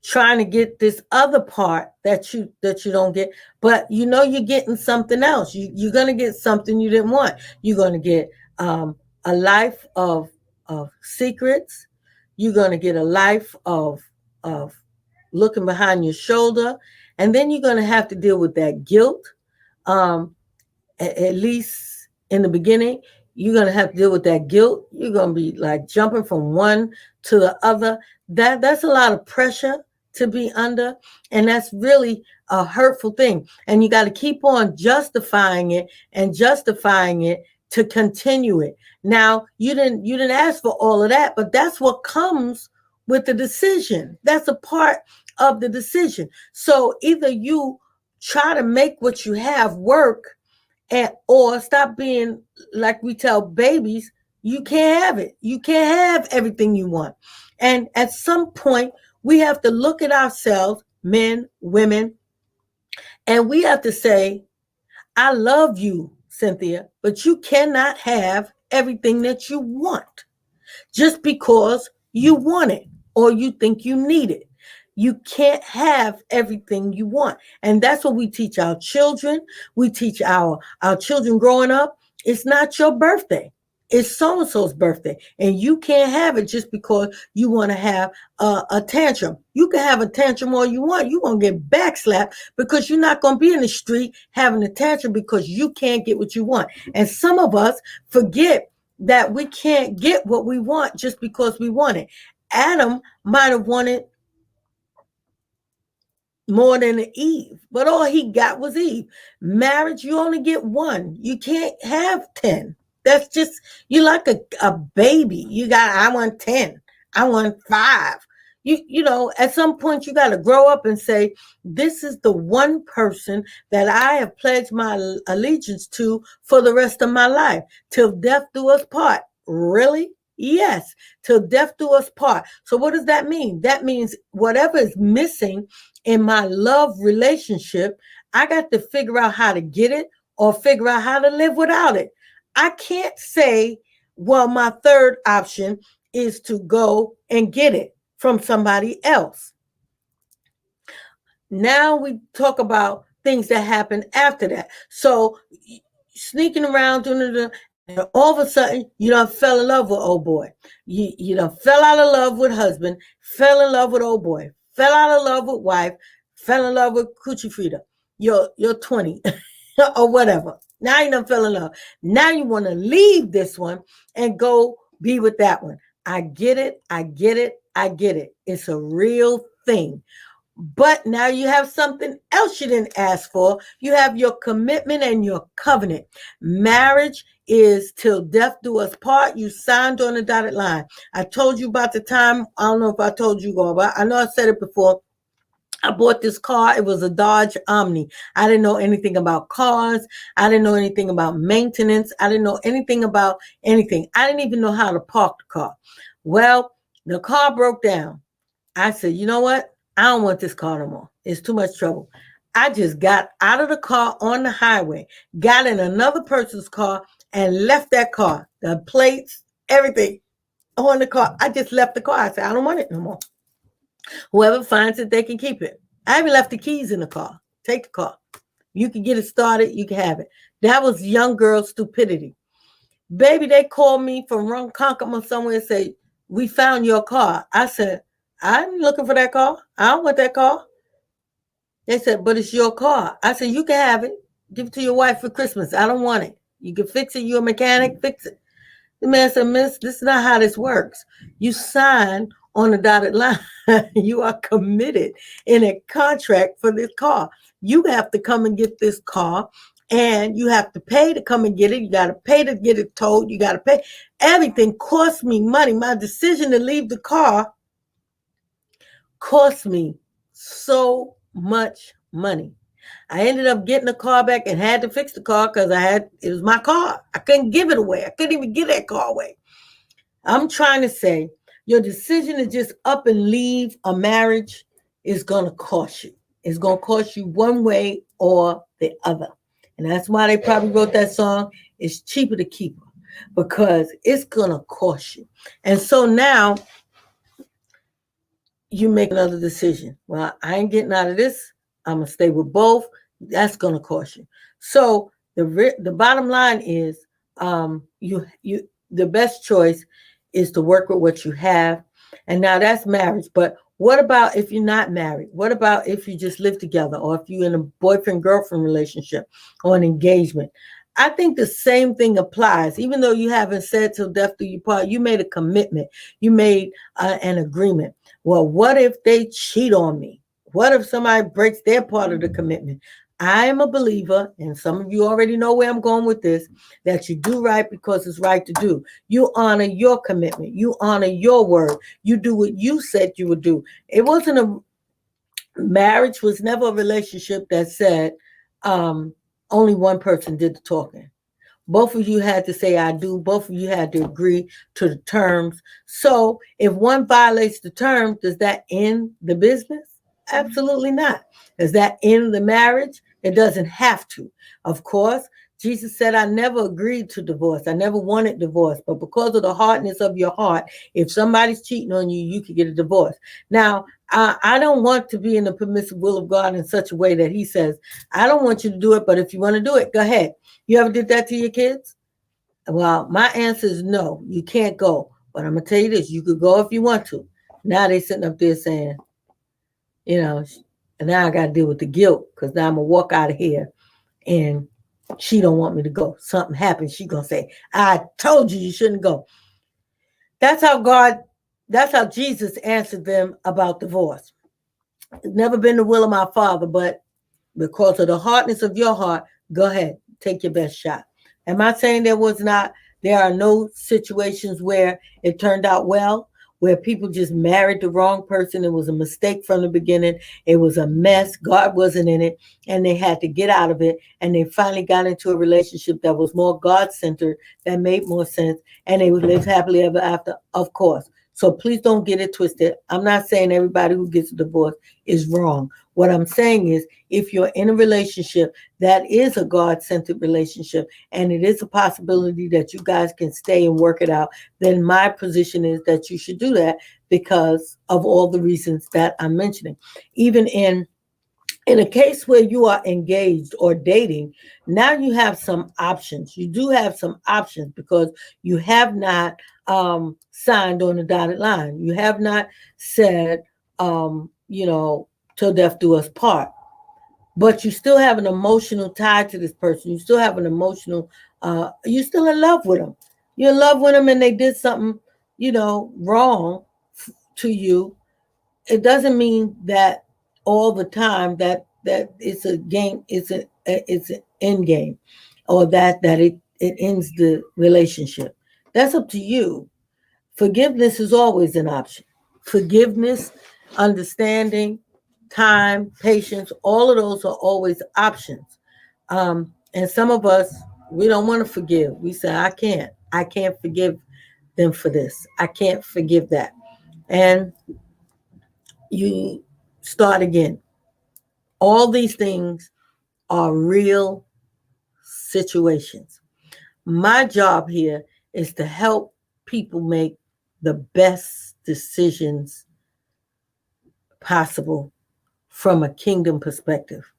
trying to get this other part that you don't get, but you're getting something else. You're going to get something you didn't want. You're going to get a life of secrets. You're going to get a life of looking behind your shoulder, and then you're going to have to deal with that guilt. At least in the beginning, you're going to have to deal with that guilt. You're going to be like jumping from one to the other. That's a lot of pressure to be under, and that's really a hurtful thing. And you got to keep on justifying it to continue it. Now, you didn't ask for all of that, but that's what comes with the decision. That's a part of the decision. So either you try to make what you have work, or stop being like we tell babies, you can't have it. You can't have everything you want. And at some point, we have to look at ourselves, men, women, and we have to say, I love you, Cynthia, but you cannot have everything that you want just because you want it or you think you need it. You can't have everything you want. And that's what we teach our children. We teach our children growing up. It's not your birthday. It's so-and-so's birthday. And you can't have it just because you want to have a tantrum. You can have a tantrum all you want. You're going to get backslapped because you're not going to be in the street having a tantrum because you can't get what you want. And some of us forget that we can't get what we want just because we want it. Adam might have wanted more than Eve, but all he got was Eve. Marriage, you only get one. You can't have 10. That's just, you're like a baby. I want 10. I want 5. At some point you got to grow up and say, this is the one person that I have pledged my allegiance to for the rest of my life. Till death do us part. Really? Yes, till death do us part. So what does that mean? That means whatever is missing in my love relationship, I got to figure out how to get it or figure out how to live without it. I can't say, well, my third option is to go and get it from somebody else. Now we talk about things that happen after that. So sneaking around doing it, And all of a sudden, you done fell in love with old boy. You done fell out of love with husband, fell in love with old boy, fell out of love with wife, fell in love with Coochie Frida. You're 20 or whatever. Now you done fell in love. Now you want to leave this one and go be with that one. I get it. I get it. I get it. It's a real thing. But now you have something else you didn't ask for. You have your commitment and your covenant. Marriage is till death do us part. You signed on the dotted line. I told you about the time. I don't know if I told you all, but I know I said it before. I bought this car. It was a Dodge Omni. I didn't know anything about cars. I didn't know anything about maintenance. I didn't know anything about anything. I didn't even know how to park the car. Well, the car broke down. I said, you know what? I don't want this car no more. It's too much trouble. I just got out of the car on the highway, got in another person's car, and left that car. The plates, everything on the car. I just left the car. I said, I don't want it no more. Whoever finds it, they can keep it. I even left the keys in the car. Take the car. You can get it started. You can have it. That was young girl stupidity. Baby, they called me from Ronkonkoma or somewhere and say, we found your car. I said, I'm looking for that car. I don't want that car. They said, but it's your car. I said, you can have it. Give it to your wife for Christmas. I don't want it. You can fix it. You're a mechanic. Fix it. The man said, miss, this is not how this works. You sign on the dotted line. You are committed in a contract for this car. You have to come and get this car, and you have to pay to come and get it. You got to pay to get it towed. You got to pay. Everything cost me money. My decision to leave the car cost me so much money. I ended up getting the car back and had to fix the car because it was my car. I couldn't give it away. I couldn't even give that car away. I'm trying to say your decision to just up and leave a marriage is going to cost you. It's going to cost you one way or the other. And that's why they probably wrote that song, It's Cheaper to Keep Her, because it's going to cost you. And so now you make another decision. Well, I ain't getting out of this. I'm going to stay with both. That's going to cost you. So the bottom line is the best choice is to work with what you have. And now that's marriage. But what about if you're not married? What about if you just live together, or if you're in a boyfriend-girlfriend relationship or an engagement? I think the same thing applies. Even though you haven't said till death do you part, you made a commitment. You made an agreement. Well, what if they cheat on me? What if somebody breaks their part of the commitment? I am a believer, and some of you already know where I'm going with this, that you do right because it's right to do. You honor your commitment. You honor your word. You do what you said you would do. It wasn't marriage was never a relationship that said only one person did the talking. Both of you had to say, I do. Both of you had to agree to the terms. So if one violates the terms, does that end the business? Absolutely not. Does that end the marriage? It doesn't have to. Of course, Jesus said, I never agreed to divorce. I never wanted divorce. But because of the hardness of your heart, if somebody's cheating on you, you could get a divorce. Now, I don't want to be in the permissive will of God in such a way that he says, I don't want you to do it, but if you want to do it, go ahead. You ever did that to your kids? Well, my answer is no, you can't go. But I'm going to tell you this, you could go if you want to. Now they're sitting up there saying, and now I got to deal with the guilt because now I'm going to walk out of here and she don't want me to go. Something happens. She going to say, I told you shouldn't go. That's how Jesus answered them about divorce. It's never been the will of my Father, but because of the hardness of your heart, go ahead, take your best shot. Am I saying there are no situations where it turned out well, where people just married the wrong person? It was a mistake from the beginning. It was a mess. God wasn't in it, and they had to get out of it. And they finally got into a relationship that was more God-centered, that made more sense, and they would live happily ever after, of course. So please don't get it twisted. I'm not saying everybody who gets a divorce is wrong. What I'm saying is, if you're in a relationship that is a God-centered relationship, and it is a possibility that you guys can stay and work it out, then my position is that you should do that because of all the reasons that I'm mentioning. Even in In a case where you are engaged or dating, now you have some options. You do have some options because you have not signed on the dotted line. You have not said, till death do us part. But you still have an emotional tie to this person. You still have an emotional, you're still in love with them. You're in love with them and they did something, wrong to you. It doesn't mean that all the time that it's a game, it's an end game, or that it ends the relationship. That's up to you. Forgiveness is always an option. Forgiveness, understanding, time, patience, all of those are always options. And some of us, we don't want to forgive. We say, I can't forgive them for this. I can't forgive that. And you start again. All these things are real situations. My job here is to help people make the best decisions possible from a kingdom perspective.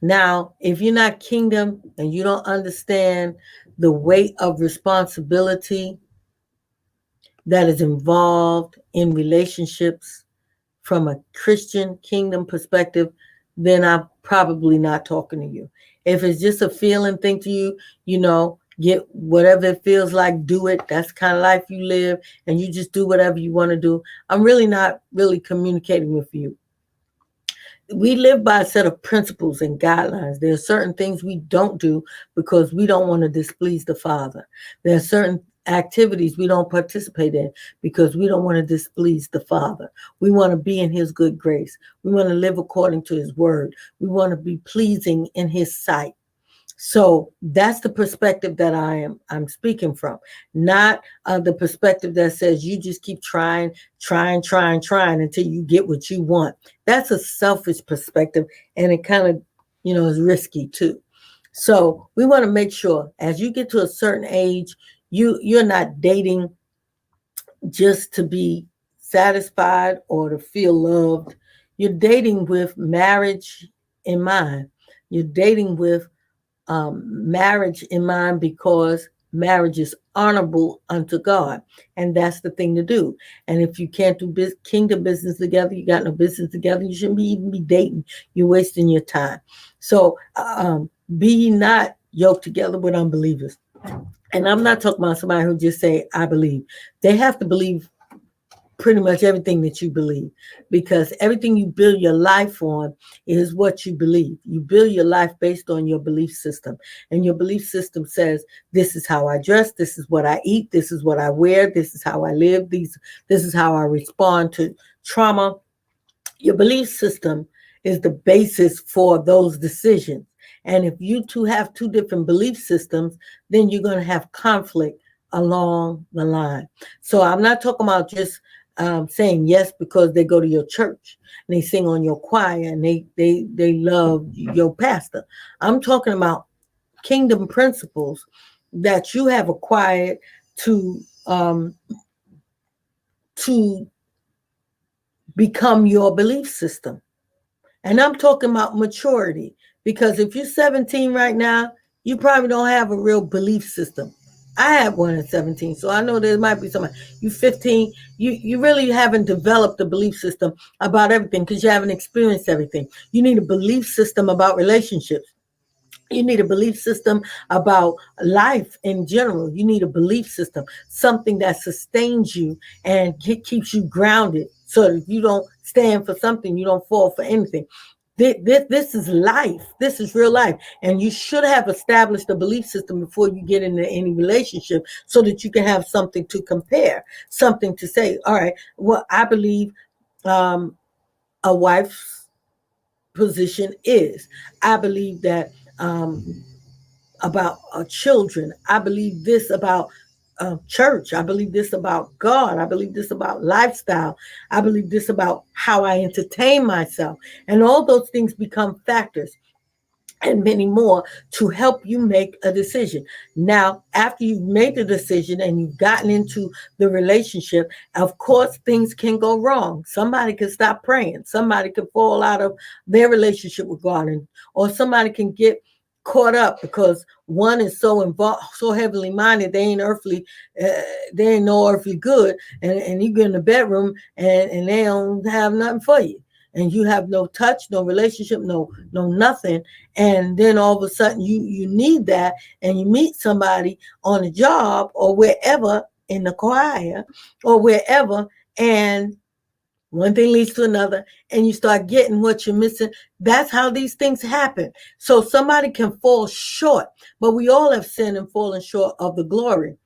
Now, if you're not kingdom and you don't understand the weight of responsibility that is involved in relationships from a Christian kingdom perspective, then I'm probably not talking to you. If it's just a feeling thing to you, get whatever it feels like, do it. That's the kind of life you live, and you just do whatever you want to do. I'm really not really communicating with you. We live by a set of principles and guidelines. There are certain things we don't do because we don't want to displease the Father. There are certain activities we don't participate in because we don't want to displease the Father. We want to be in his good grace. We want to live according to his word. We want to be pleasing in his sight. So that's the perspective that I'm speaking from, not the perspective that says you just keep trying until you get what you want. That's a selfish perspective, and it kind of, is risky too. So we want to make sure as you get to a certain age, you're not dating just to be satisfied or to feel loved. You're dating with marriage in mind. You're dating with marriage in mind because marriage is honorable unto God, and that's the thing to do. And if you can't do kingdom business together, you got no business together. You shouldn't even be dating. You're wasting your time. So be not yoked together with unbelievers. And I'm not talking about somebody who just say I believe. They have to believe pretty much everything that you believe, because everything you build your life on is what you believe. You build your life based on your belief system, and your belief system says, this is how I dress, this is what I eat, this is what I wear, this is how I live, this is how I respond to trauma. Your belief system is the basis for those decisions. And if you two have two different belief systems, then you're going to have conflict along the line. So I'm not talking about just saying yes because they go to your church and they sing on your choir and they love your pastor. I'm talking about kingdom principles that you have acquired to become your belief system. And I'm talking about maturity, because if you're 17 right now, you probably don't have a real belief system. I had one at 17, so I know there might be somebody. You 15, you really haven't developed a belief system about everything because you haven't experienced everything. You need a belief system about relationships. You need a belief system about life in general. You need a belief system, something that sustains you and keeps you grounded, so that you don't stand for something, you don't fall for anything. This is life. This is real life. And you should have established a belief system before you get into any relationship, so that you can have something to compare, something to say, all right, well, I believe a wife's position is. I believe that about children. I believe this about church. I believe this about God. I believe this about lifestyle. I believe this about how I entertain myself. And all those things become factors. and many more to help you make a decision. Now, after you've made the decision and you've gotten into the relationship, of course, things can go wrong. Somebody can stop praying. Somebody can fall out of their relationship with God, or somebody can get caught up because one is so involved, so heavily minded, they ain't earthly, they ain't no earthly good, and you get in the bedroom and they don't have nothing for you, and you have no touch, no relationship, no nothing, and then all of a sudden you need that, and you meet somebody on a job or wherever, in the choir or wherever, and one thing leads to another, and you start getting what you're missing. That's how these things happen. So somebody can fall short, but we all have sinned and fallen short of the glory.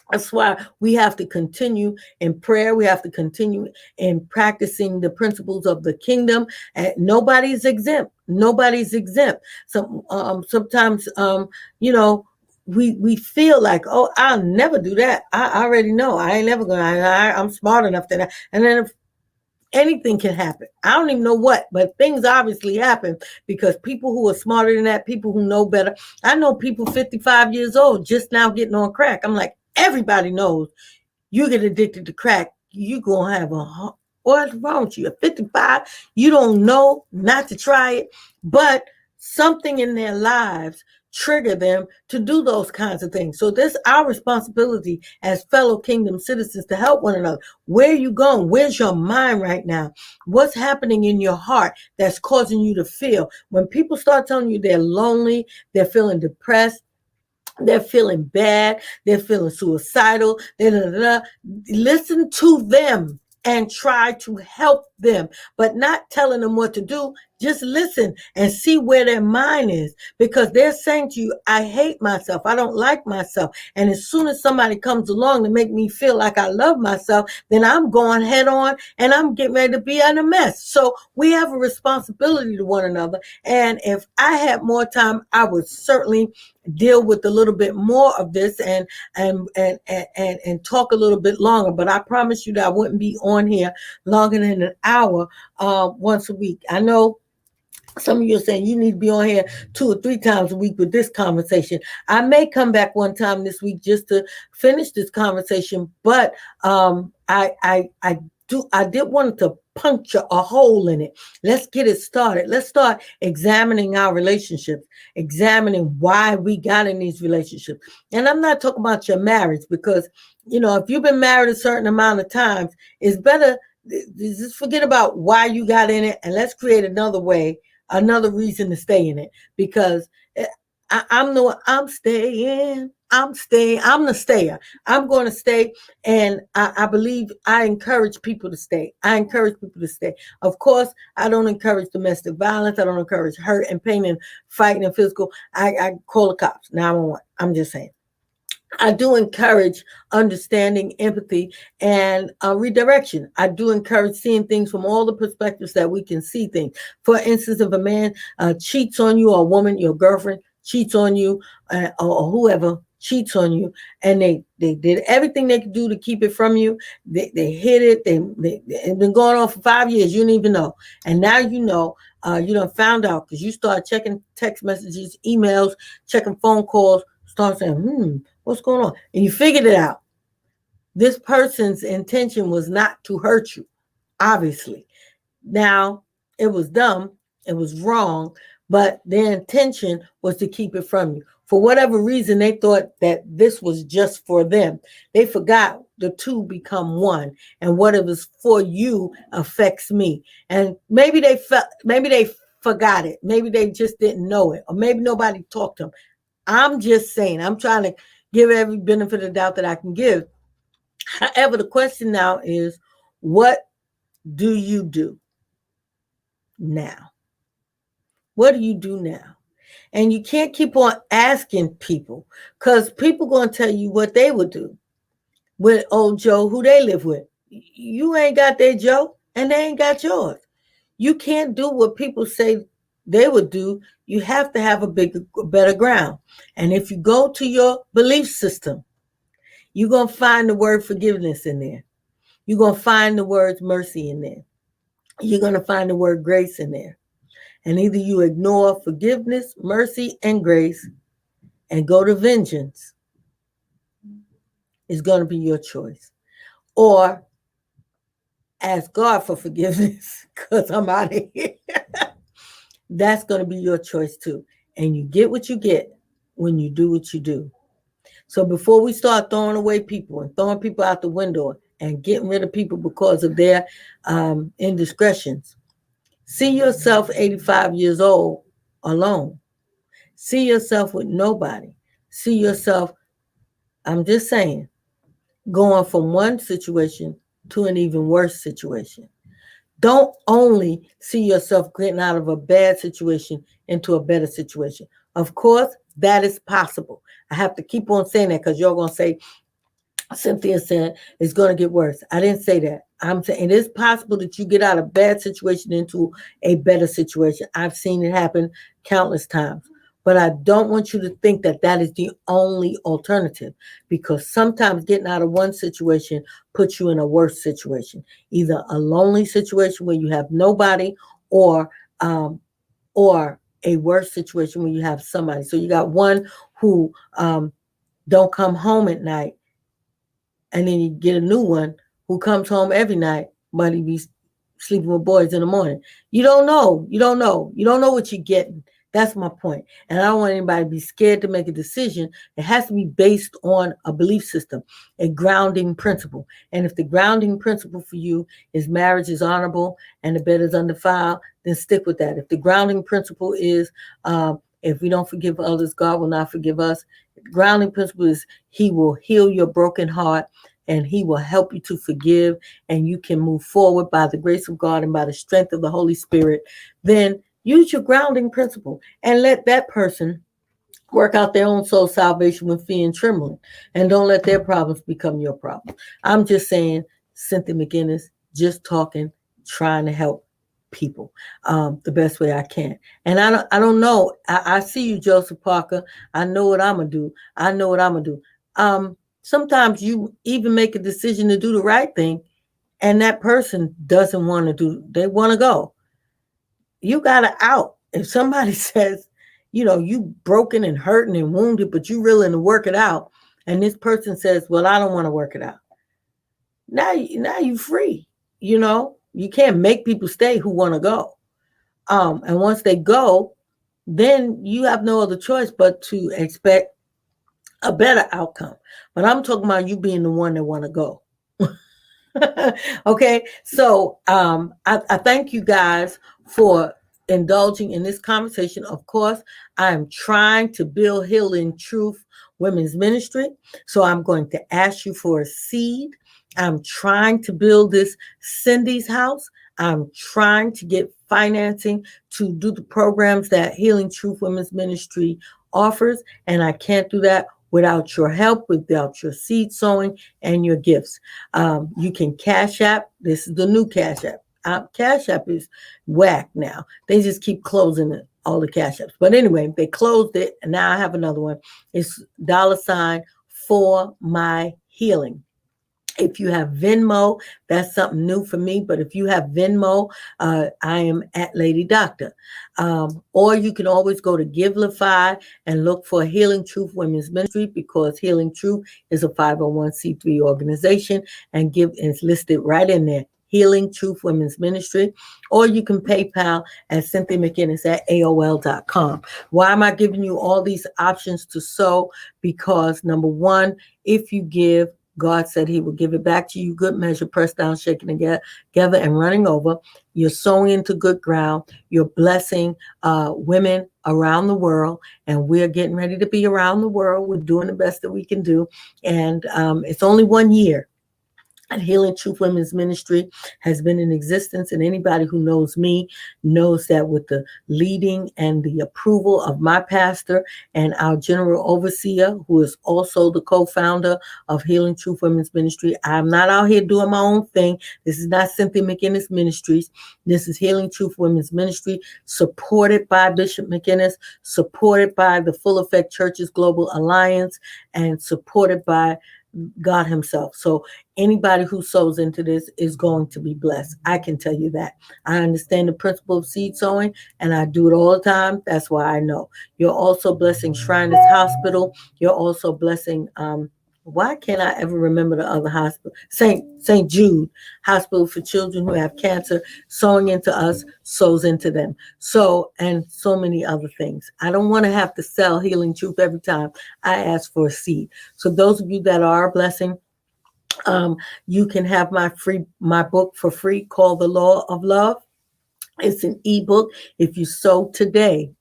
That's why we have to continue in prayer. We have to continue in practicing the principles of the kingdom. And nobody's exempt. Nobody's exempt. Sometimes, we feel like, oh, I'll never do that. I already know. I ain't never gonna. I'm smart enough to that. And then if anything can happen. I don't even know what, but things obviously happen because people who are smarter than that, people who know better. I know people 55 years old just now getting on crack. I'm like, everybody knows you get addicted to crack, you gonna have what's wrong with you? At 55, you don't know not to try it, but something in their lives trigger them to do those kinds of things. So this our responsibility as fellow kingdom citizens to help one another. Where are you going? Where's your mind right now? What's happening in your heart that's causing you to feel? When people start telling you they're lonely, they're feeling depressed, they're feeling bad, they're feeling suicidal, listen to them and try to help them, but not telling them what to do. Just listen and see where their mind is, because they're saying to you, I hate myself. I don't like myself. And as soon as somebody comes along to make me feel like I love myself, then I'm going head on and I'm getting ready to be in a mess. So we have a responsibility to one another. And if I had more time, I would certainly deal with a little bit more of this and talk a little bit longer. But I promise you that I wouldn't be on here longer than an hour once a week. I know some of you are saying you need to be on here 2 or 3 times a week with this conversation. I may come back one time this week just to finish this conversation, but I did want to puncture a hole in it. Let's get it started. Let's start examining our relationships, examining why we got in these relationships. And I'm not talking about your marriage, because, if you've been married a certain amount of times, it's better just forget about why you got in it and let's create another way, another reason to stay in it. Because I'm the stayer. I'm going to stay. And I believe I encourage people to stay. Of course, I don't encourage domestic violence. I don't encourage hurt and pain and fighting and physical. I call the cops 911. I'm just saying. I do encourage understanding, empathy, and redirection. I do encourage seeing things from all the perspectives that we can see things. For instance, if a man cheats on you, or a woman, your girlfriend cheats on you, or whoever cheats on you, and they did everything they could do to keep it from you. They hid it. It's been going on for 5 years. You didn't even know. And now you know. You done found out because you start checking text messages, emails, checking phone calls, start saying, what's going on? And you figured it out. This person's intention was not to hurt you, obviously. Now, it was dumb, it was wrong, but their intention was to keep it from you. For whatever reason, they thought that this was just for them. They forgot the two become one, and what it was for you affects me. And maybe they forgot it. Maybe they just didn't know it, or maybe nobody talked to them. I'm just saying, I'm trying to give every benefit of the doubt that I can give. However, the question now is, what do you do now? What do you do now? And you can't keep on asking people, because people going to tell you what they would do with old Joe, who they live with. You ain't got their Joe, and they ain't got yours. You can't do what people say they would do. You have to have a better ground. And if you go to your belief system, you're going to find the word forgiveness in there. You're going to find the word mercy in there. You're going to find the word grace in there. And either you ignore forgiveness, mercy, and grace and go to vengeance. It's going to be your choice. Or ask God for forgiveness because I'm out of here. That's going to be your choice too. And you get what you get when you do what you do. So before we start throwing away people and throwing people out the window and getting rid of people because of their indiscretions, see yourself 85 years old alone. See yourself with nobody. See yourself, I'm just saying, going from one situation to an even worse situation. Don't only see yourself getting out of a bad situation into a better situation. Of course, that is possible. I have to keep on saying that because you're going to say, Cynthia said, it's going to get worse. I didn't say that. I'm saying it is possible that you get out of a bad situation into a better situation. I've seen it happen countless times. But I don't want you to think that that is the only alternative, because sometimes getting out of one situation puts you in a worse situation, either a lonely situation where you have nobody, or a worse situation where you have somebody. So you got one who don't come home at night, and then you get a new one who comes home every night, but he be sleeping with boys in the morning. You don't know. You don't know what you're getting. That's my point. And I don't want anybody to be scared to make a decision. It has to be based on a belief system, a grounding principle. And if the grounding principle for you is marriage is honorable and the bed is undefiled, then stick with that. If the grounding principle is if we don't forgive others, God will not forgive us. The grounding principle is He will heal your broken heart and He will help you to forgive, and you can move forward by the grace of God and by the strength of the Holy Spirit. Then use your grounding principle and let that person work out their own soul salvation with fear and trembling. And don't let their problems become your problem. I'm just saying, Cynthia McGinnis, just talking, trying to help people the best way I can. And I don't know. I see you, Joseph Parker. I know what I'm going to do. Sometimes you even make a decision to do the right thing, and that person doesn't want to do, they want to go. You got to out. If somebody says, you broken and hurting and wounded, but you willing to work it out, and this person says, well, I don't want to work it out. Now you free. You can't make people stay who want to go. And once they go, then you have no other choice but to expect a better outcome. But I'm talking about you being the one that want to go. Okay, so I thank you guys for indulging in this conversation. Of course, I am trying to build Healing Truth Women's Ministry, so I'm going to ask you for a seed. I'm trying to build this Cindy's house. I'm trying to get financing to do the programs that Healing Truth Women's Ministry offers, and I can't do that without your help, without your seed sowing and your gifts. You can Cash App. This is the new Cash App. Cash App is whack now. They just keep closing all the Cash Apps. But anyway, they closed it, and now I have another one. It's $ for my healing. If you have Venmo, that's something new for me. But if you have Venmo, I am at Lady Doctor. Or you can always go to Givelify and look for Healing Truth Women's Ministry, because Healing Truth is a 501c3 organization, and is listed right in there. Healing Truth Women's Ministry. Or you can PayPal at Cynthia McGinnis at AOL.com. Why am I giving you all these options to sow? Because number one, if you give, God said He will give it back to you, good measure, pressed down, shaken together, and running over. You're sowing into good ground. You're blessing women around the world, and we're getting ready to be around the world. We're doing the best that we can do, and it's only 1 year. And Healing Truth Women's Ministry has been in existence, and anybody who knows me knows that with the leading and the approval of my pastor and our general overseer, who is also the co-founder of Healing Truth Women's Ministry, I'm not out here doing my own thing. This is not Cynthia McGinnis Ministries. This is Healing Truth Women's Ministry, supported by Bishop McGinnis, supported by the Full Effect Churches Global Alliance, and supported by God himself. So anybody who sows into this is going to be blessed. I can tell you that. I understand the principle of seed sowing and I do it all the time. That's why I know. You're also blessing Shriners Hospital. You're also blessing why can't I ever remember the other hospital? St. Jude Hospital for Children who have cancer. Sowing into us sows into them. So, and so many other things. I don't want to have to sell Healing Truth every time I ask for a seed. So those of you that are a blessing, you can have my book for free called The Law of Love. It's an ebook. If you sow today,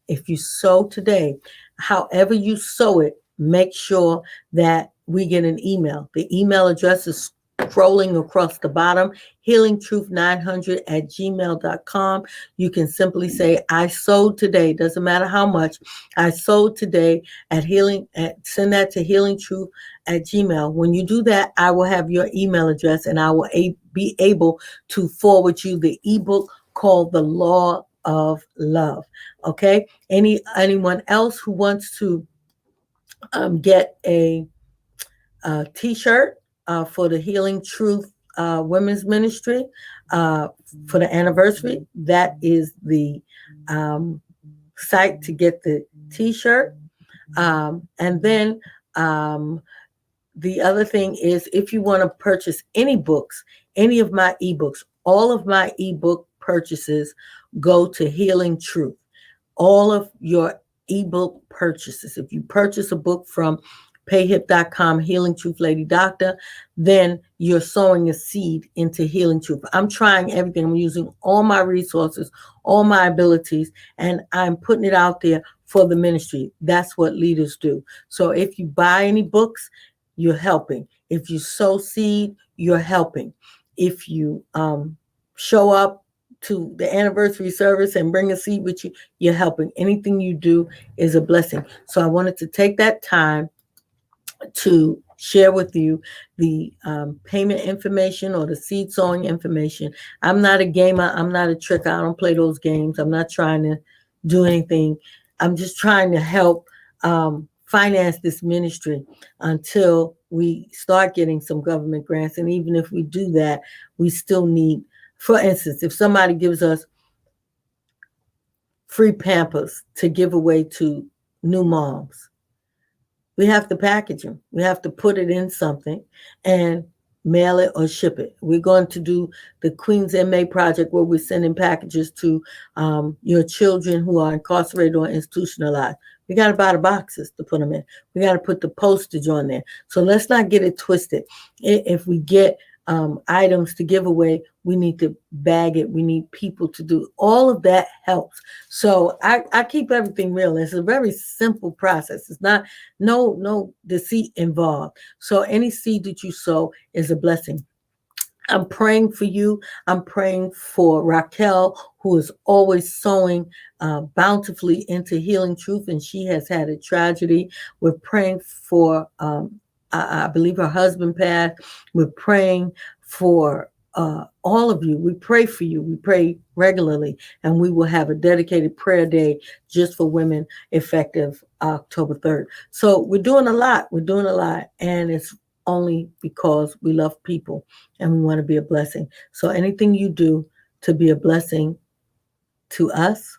however you sow it, make sure that we get an email. The email address is scrolling across the bottom, healingtruth900@gmail.com. You can simply say, I sowed today. Doesn't matter how much. I sowed today send that to healingtruth@gmail. When you do that, I will have your email address and I will be able to forward you the ebook called The Law of Love. Okay. Anyone else who wants to get a t-shirt for the Healing Truth Women's Ministry for the anniversary, that is the site to get the t-shirt. And then the other thing is, if you want to purchase any books, any of my ebooks, all of my ebook purchases go to Healing Truth. All of your ebook purchases, if you purchase a book from payhip.com, Healing Truth Lady Doctor, then you're sowing a seed into Healing Truth. I'm trying everything. I'm using all my resources, all my abilities, and I'm putting it out there for the ministry. That's what leaders do. So if you buy any books, you're helping. If you sow seed, you're helping. If you show up to the anniversary service and bring a seed with you, you're helping. Anything you do is a blessing. So I wanted to take that time to share with you the payment information or the seed sowing information. I'm not a gamer. I'm not a tricker. I don't play those games. I'm not trying to do anything. I'm just trying to help finance this ministry until we start getting some government grants. And even if we do that, we still need, for instance, if somebody gives us free Pampers to give away to new moms, we have to package them. We have to put it in something and mail it or ship it. We're going to do the Queens MA project where we're sending packages to your children who are incarcerated or institutionalized. We got to buy the boxes to put them in. We got to put the postage on there. So let's not get it twisted. If we get items to give away, we need to bag it. We need people to do all of that. Helps. So I keep everything real. It's a very simple process. It's not no deceit involved. So any seed that you sow is a blessing. I'm praying for you. I'm praying for Raquel, who is always sowing bountifully into Healing Truth, and she has had a tragedy. We're praying for I believe her husband passed. We're praying for all of you. We pray for you. We pray regularly, and we will have a dedicated prayer day just for women effective October 3rd. So we're doing a lot. And it's only because we love people and we want to be a blessing. So anything you do to be a blessing to us,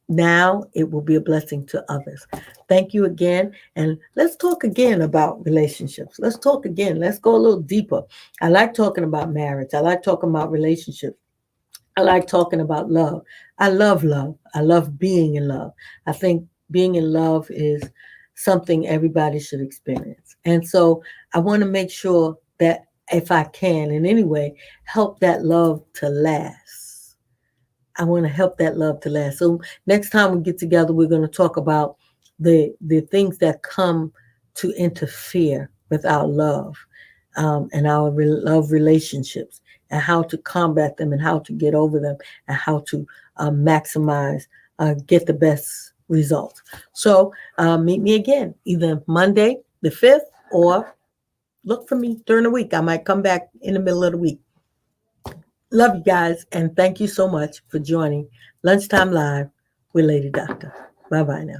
now it will be a blessing to others. Thank you again. And let's talk again about relationships. Let's talk again. Let's go a little deeper. I like talking about marriage. I like talking about relationships. I like talking about love. I love love. I love being in love. I think being in love is something everybody should experience. And so I want to make sure that if I can in any way, help that love to last. I want to help that love to last. So next time we get together, we're going to talk about the things that come to interfere with our love and our love relationships, and how to combat them and how to get over them and how to maximize, get the best results. So meet me again, either Monday the 5th or look for me during the week. I might come back in the middle of the week. Love you guys, and thank you so much for joining Lunchtime Live with Lady Doctor. Bye-bye now.